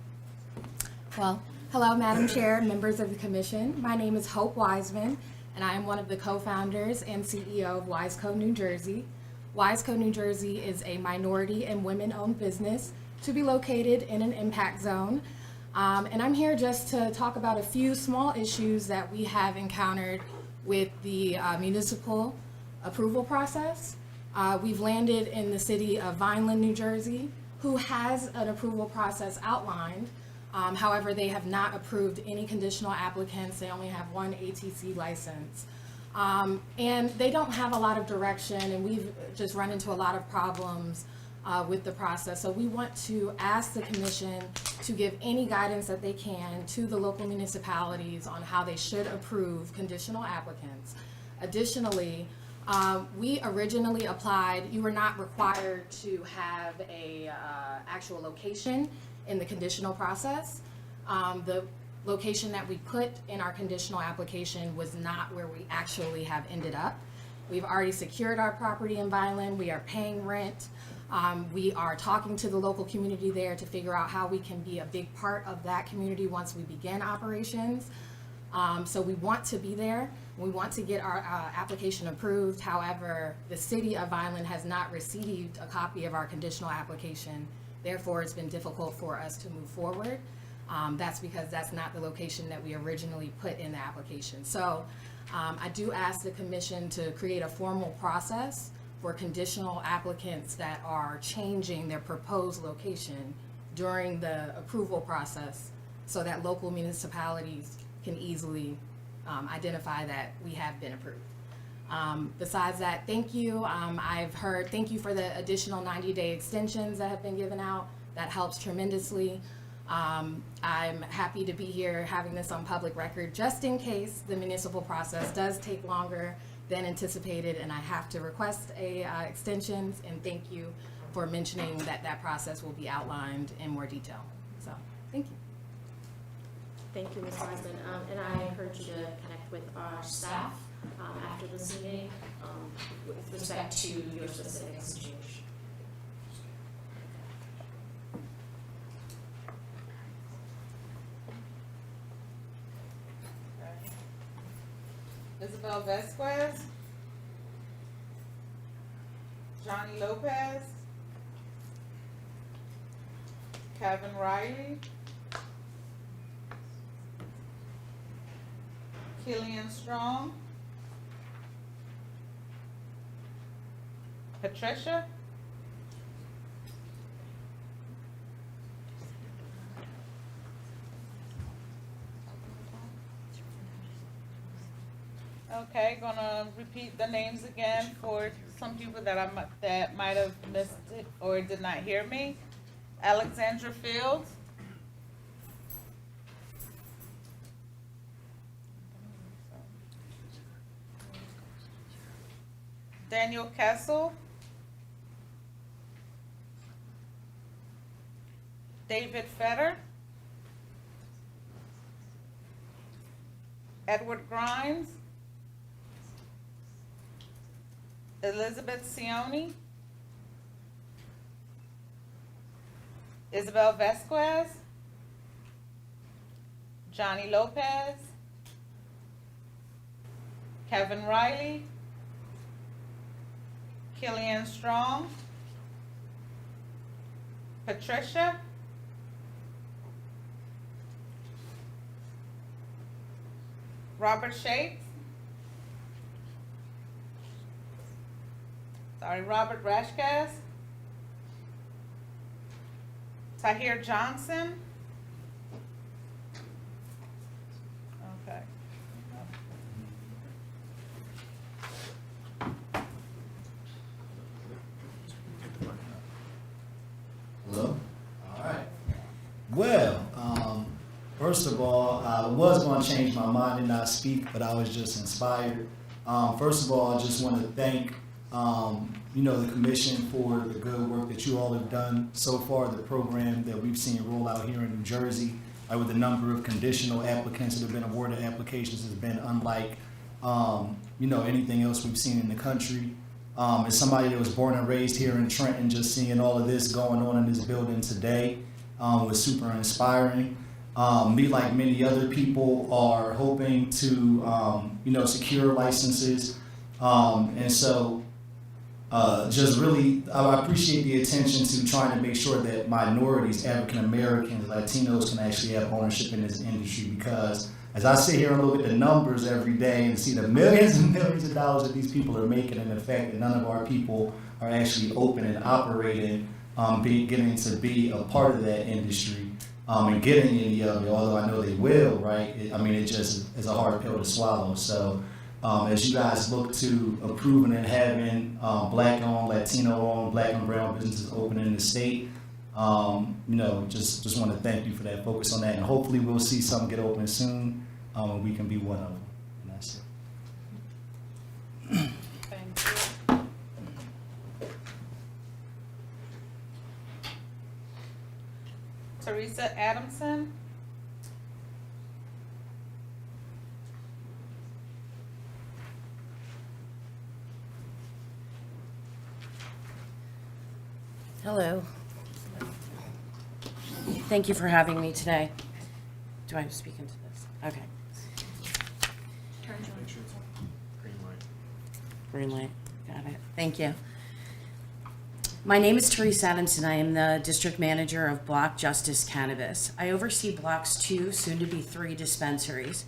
[SPEAKER 6] Well, hello, Madam Chair, members of the commission. My name is Hope Wiseman, and I am one of the co-founders and CEO of WiseCo New Jersey. WiseCo New Jersey is a minority and women-owned business to be located in an impact zone. And I'm here just to talk about a few small issues that we have encountered with the municipal approval process. We've landed in the city of Vineland, New Jersey, who has an approval process outlined. However, they have not approved any conditional applicants. They only have one ATC license. And they don't have a lot of direction, and we've just run into a lot of problems with the process. So we want to ask the commission to give any guidance that they can to the local municipalities on how they should approve conditional applicants. Additionally, we originally applied, you were not required to have a actual location in the conditional process. The location that we put in our conditional application was not where we actually have ended up. We've already secured our property in Vineland. We are paying rent. We are talking to the local community there to figure out how we can be a big part of that community once we begin operations. So we want to be there. We want to get our application approved. However, the city of Vineland has not received a copy of our conditional application. Therefore, it's been difficult for us to move forward. That's because that's not the location that we originally put in the application. So I do ask the commission to create a formal process for conditional applicants that are changing their proposed location during the approval process so that local municipalities can easily identify that we have been approved. Besides that, thank you. Thank you for the additional 90-day extensions that have been given out. That helps tremendously. I'm happy to be here having this on public record just in case the municipal process does take longer than anticipated and I have to request a extensions, and thank you for mentioning that that process will be outlined in more detail. So, thank you.
[SPEAKER 1] Thank you, Ms. Wiseman. And I encourage you to connect with our staff after this meeting with respect to your specific situation.
[SPEAKER 2] Isabel Vasquez, Johnny Lopez, Kevin Riley, Killian Strong, Patricia, okay, gonna repeat the names again for some people that might have missed it or did not hear me. Alexandra Fields, Daniel Kessel, David Fetter, Edward Grimes, Elizabeth Sioni, Isabel Vasquez, Johnny Lopez, Kevin Riley, Killian Strong, Patricia, Robert Shapes, Robert Rashkaz, Tahir Johnson, okay.
[SPEAKER 15] Hello? All right. Well, first of all, I was going to change my mind and not speak, but I was just inspired. First of all, I just want to thank the commission for the good work that you all have done so far. The program that we've seen roll out here in New Jersey, with the number of conditional applicants that have been awarded applications, has been unlike anything else we've seen in the country. As somebody that was born and raised here in Trenton, just seeing all of this going on in this building today was super inspiring. Me, like many other people, are hoping to secure licenses, and so just really, I appreciate the attention to trying to make sure that minorities, African Americans, Latinos can actually have ownership in this industry, because as I sit here and look at the numbers every day and see the millions and millions of dollars that these people are making, and the fact that none of our people are actually open and operating, getting to be a part of that industry, and getting any of it, although I know they will, right? It just is a hard pill to swallow. So as you guys look to approving and having Black-owned, Latino-owned, Black and brown businesses open in the state, just want to thank you for that focus on that, and hopefully we'll see some get open soon, and we can be one of them. And that's it.
[SPEAKER 2] Thank you. Teresa Adamson,
[SPEAKER 16] hello. Thank you for having me today. Do I speak into this? Okay. Green light. Got it. Thank you. My name is Teresa Adamson. I am the district manager of Block Justice Cannabis. I oversee Blocks 2, soon to be 3 dispensaries.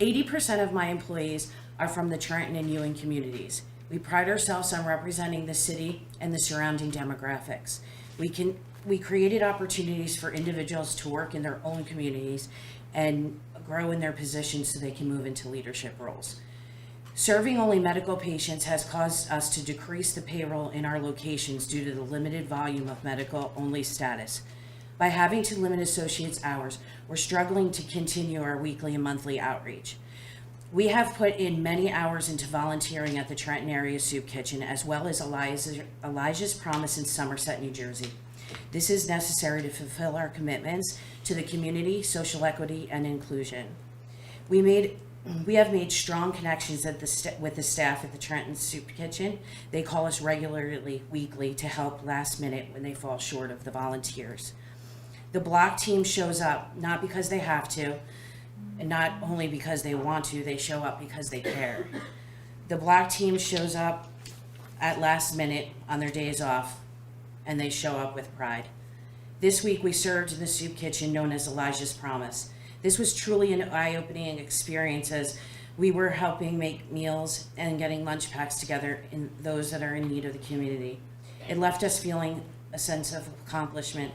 [SPEAKER 16] 80% of my employees are from the Trenton and Ewing communities. We pride ourselves on representing the city and the surrounding demographics. We created opportunities for individuals to work in their own communities and grow in their positions so they can move into leadership roles. Serving only medical patients has caused us to decrease the payroll in our locations due to the limited volume of medical only status. By having to limit associates' hours, we're struggling to continue our weekly and monthly outreach. We have put in many hours into volunteering at the Trenton Area Soup Kitchen, as well as Elijah's Promise in Somerset, New Jersey. This is necessary to fulfill our commitments to the community, social equity, and inclusion. We have made strong connections with the staff at the Trenton Soup Kitchen. They call us regularly, weekly, to help last minute when they fall short of the volunteers. The block team shows up not because they have to, and not only because they want to, they show up because they care. The block team shows up at last minute on their days off, and they show up with pride. This week we served in the soup kitchen known as Elijah's Promise. This was truly an eye-opening experience as we were helping make meals and getting lunch packs together in those that are in need of the community. It left us feeling a sense of accomplishment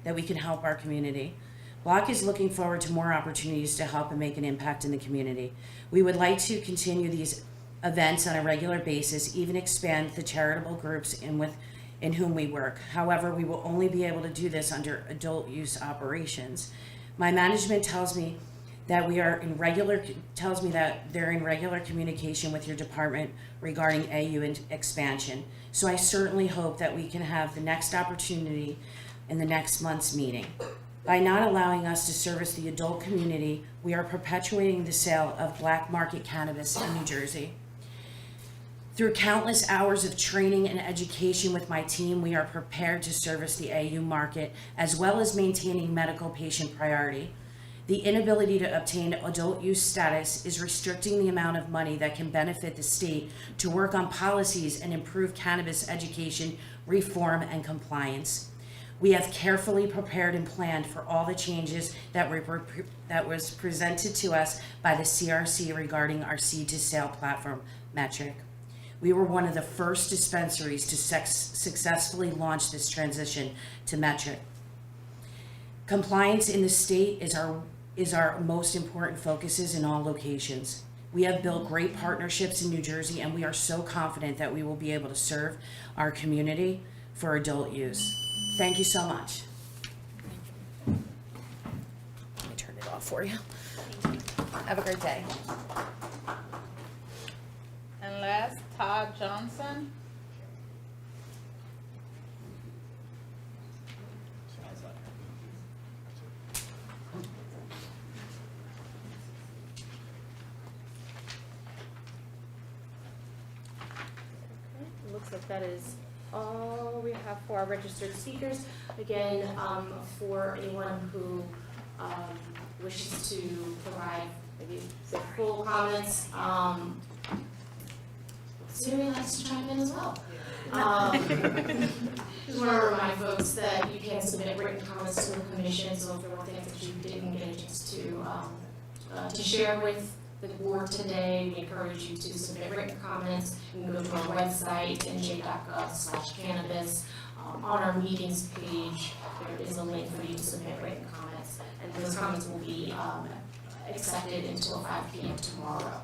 [SPEAKER 16] that we can help our community. Block is looking forward to more opportunities to help and make an impact in the community. We would like to continue these events on a regular basis, even expand the charitable groups in whom we work. However, we will only be able to do this under adult use operations. My management tells me that they're in regular communication with your department regarding AU expansion. So I certainly hope that we can have the next opportunity in the next month's meeting. By not allowing us to service the adult community, we are perpetuating the sale of black market cannabis in New Jersey. Through countless hours of training and education with my team, we are prepared to service the AU market as well as maintaining medical patient priority. The inability to obtain adult use status is restricting the amount of money that can benefit the state to work on policies and improve cannabis education, reform, and compliance. We have carefully prepared and planned for all the changes that was presented to us by the CRC regarding our seed to sale platform metric. We were one of the first dispensaries to successfully launch this transition to metric. Compliance in the state is our most important focuses in all locations. We have built great partnerships in New Jersey, and we are so confident that we will be able to serve our community for adult use. Thank you so much. Let me turn it off for you. Have a great day.
[SPEAKER 2] And last, Todd Johnson.
[SPEAKER 1] It looks like that is all we have for our registered speakers. Again, for anyone who wishes to provide maybe some full comments, Siri likes to chime in as well. Just want to remind folks that you can submit written comments to the commission, so if there were things that you didn't get a chance to share with the board today, we encourage you to submit written comments. You can go to our website, N.J.A.C. On our meetings page, there is a link for you to submit written comments, and those comments will be accepted until 5 p.m. tomorrow.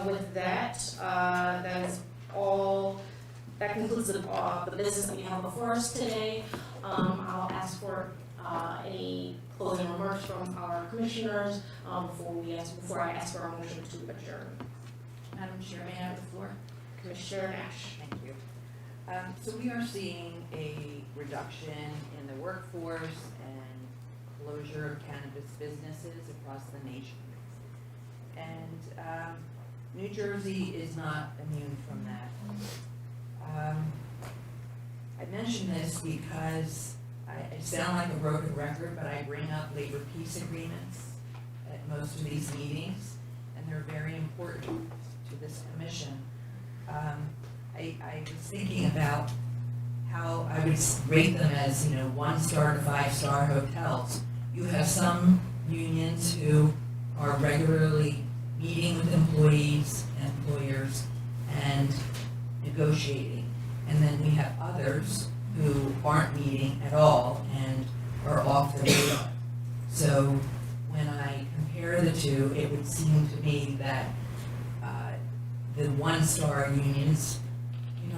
[SPEAKER 1] With that, that is all. That concludes the business that we have before us today. I'll ask for any closing remarks from our commissioners before I ask for a motion to adjourn.
[SPEAKER 10] Madam Chair, may I have the floor?
[SPEAKER 1] Commissioner Nash.
[SPEAKER 10] Thank you. So we are seeing a reduction in the workforce and closure of cannabis businesses across the nation. And New Jersey is not immune from that. I mention this because I sound like a broken record, but I bring up labor peace agreements at most of these meetings, and they're very important to this commission. I was thinking about how I would rate them as, 1-star to 5-star hotels. You have some unions who are regularly meeting with employees and employers and negotiating. And then we have others who aren't meeting at all and are off the radar. So when I compare the two, it would seem to me that the 1-star unions,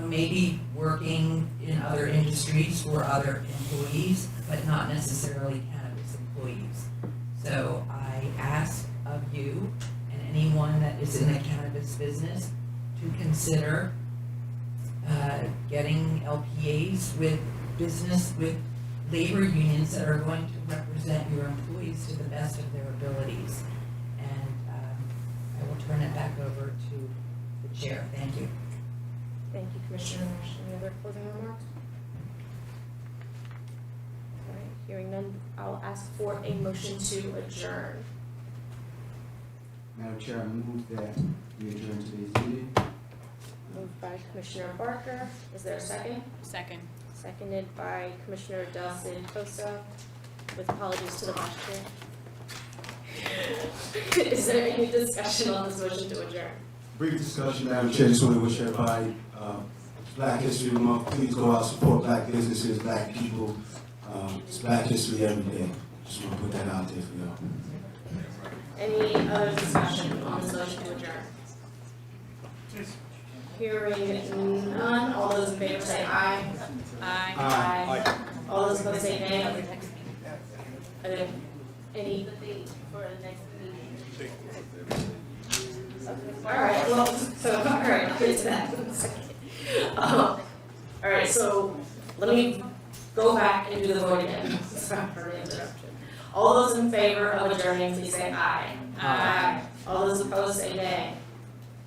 [SPEAKER 10] maybe working in other industries for other employees, but not necessarily cannabis employees. So I ask of you and anyone that is in the cannabis business to consider getting LPAs with labor unions that are going to represent your employees to the best of their abilities. And I will turn it back over to the chair. Thank you.
[SPEAKER 1] Thank you, Commissioner Nash. Any other closing remarks? All right, hearing none, I'll ask for a motion to adjourn.
[SPEAKER 3] Madam Chair, I move that we adjourn today's meeting.
[SPEAKER 1] Moved by Commissioner Barker. Is there a second?
[SPEAKER 4] Second.
[SPEAKER 1] Seconded by Commissioner Del Cid Cosa, with apologies to the vice chair. Is there any discussion on this motion to adjourn?
[SPEAKER 3] Brief discussion, Madam Chair, just want to wish everybody Black History Month. Please go out, support Black businesses, Black people. It's Black History every day. Just want to put that out there for y'all.
[SPEAKER 1] Any other discussion on this motion to adjourn? Hearing none, all those in favor say aye.
[SPEAKER 4] Aye.
[SPEAKER 1] Aye. All those opposed say nay. Any for the next meeting? Okay. All right, well, so, all right, I'll get to that in a second. All right, so let me go back and do the vote again. Sorry for the interruption. All those in favor of adjourning, please say aye. Aye. All those opposed say nay.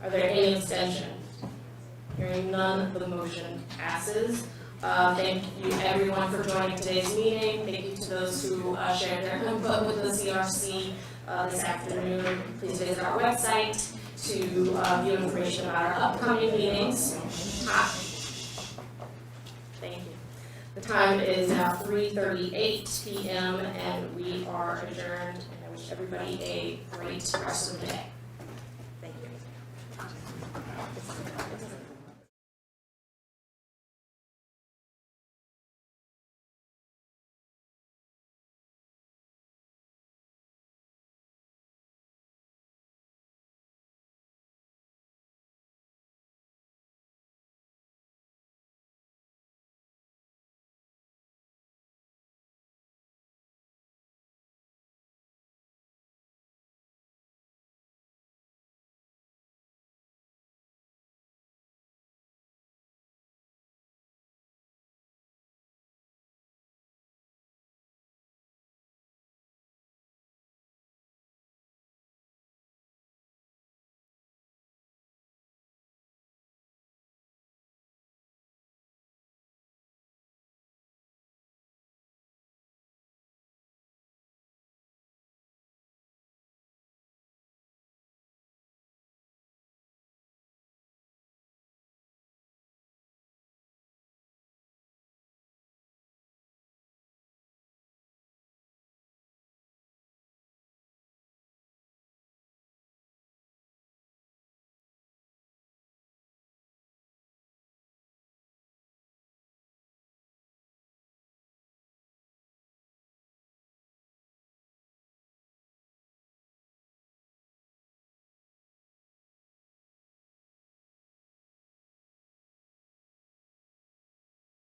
[SPEAKER 1] Are there any abstentions? Hearing none, the motion passes. Thank you everyone for joining today's meeting. Thank you to those who shared their input with the CRC this afternoon. Please visit our website to view information about our upcoming meetings. Thank you. The time is now 3:38 p.m. and we are adjourned. And I wish everybody a great rest of the day.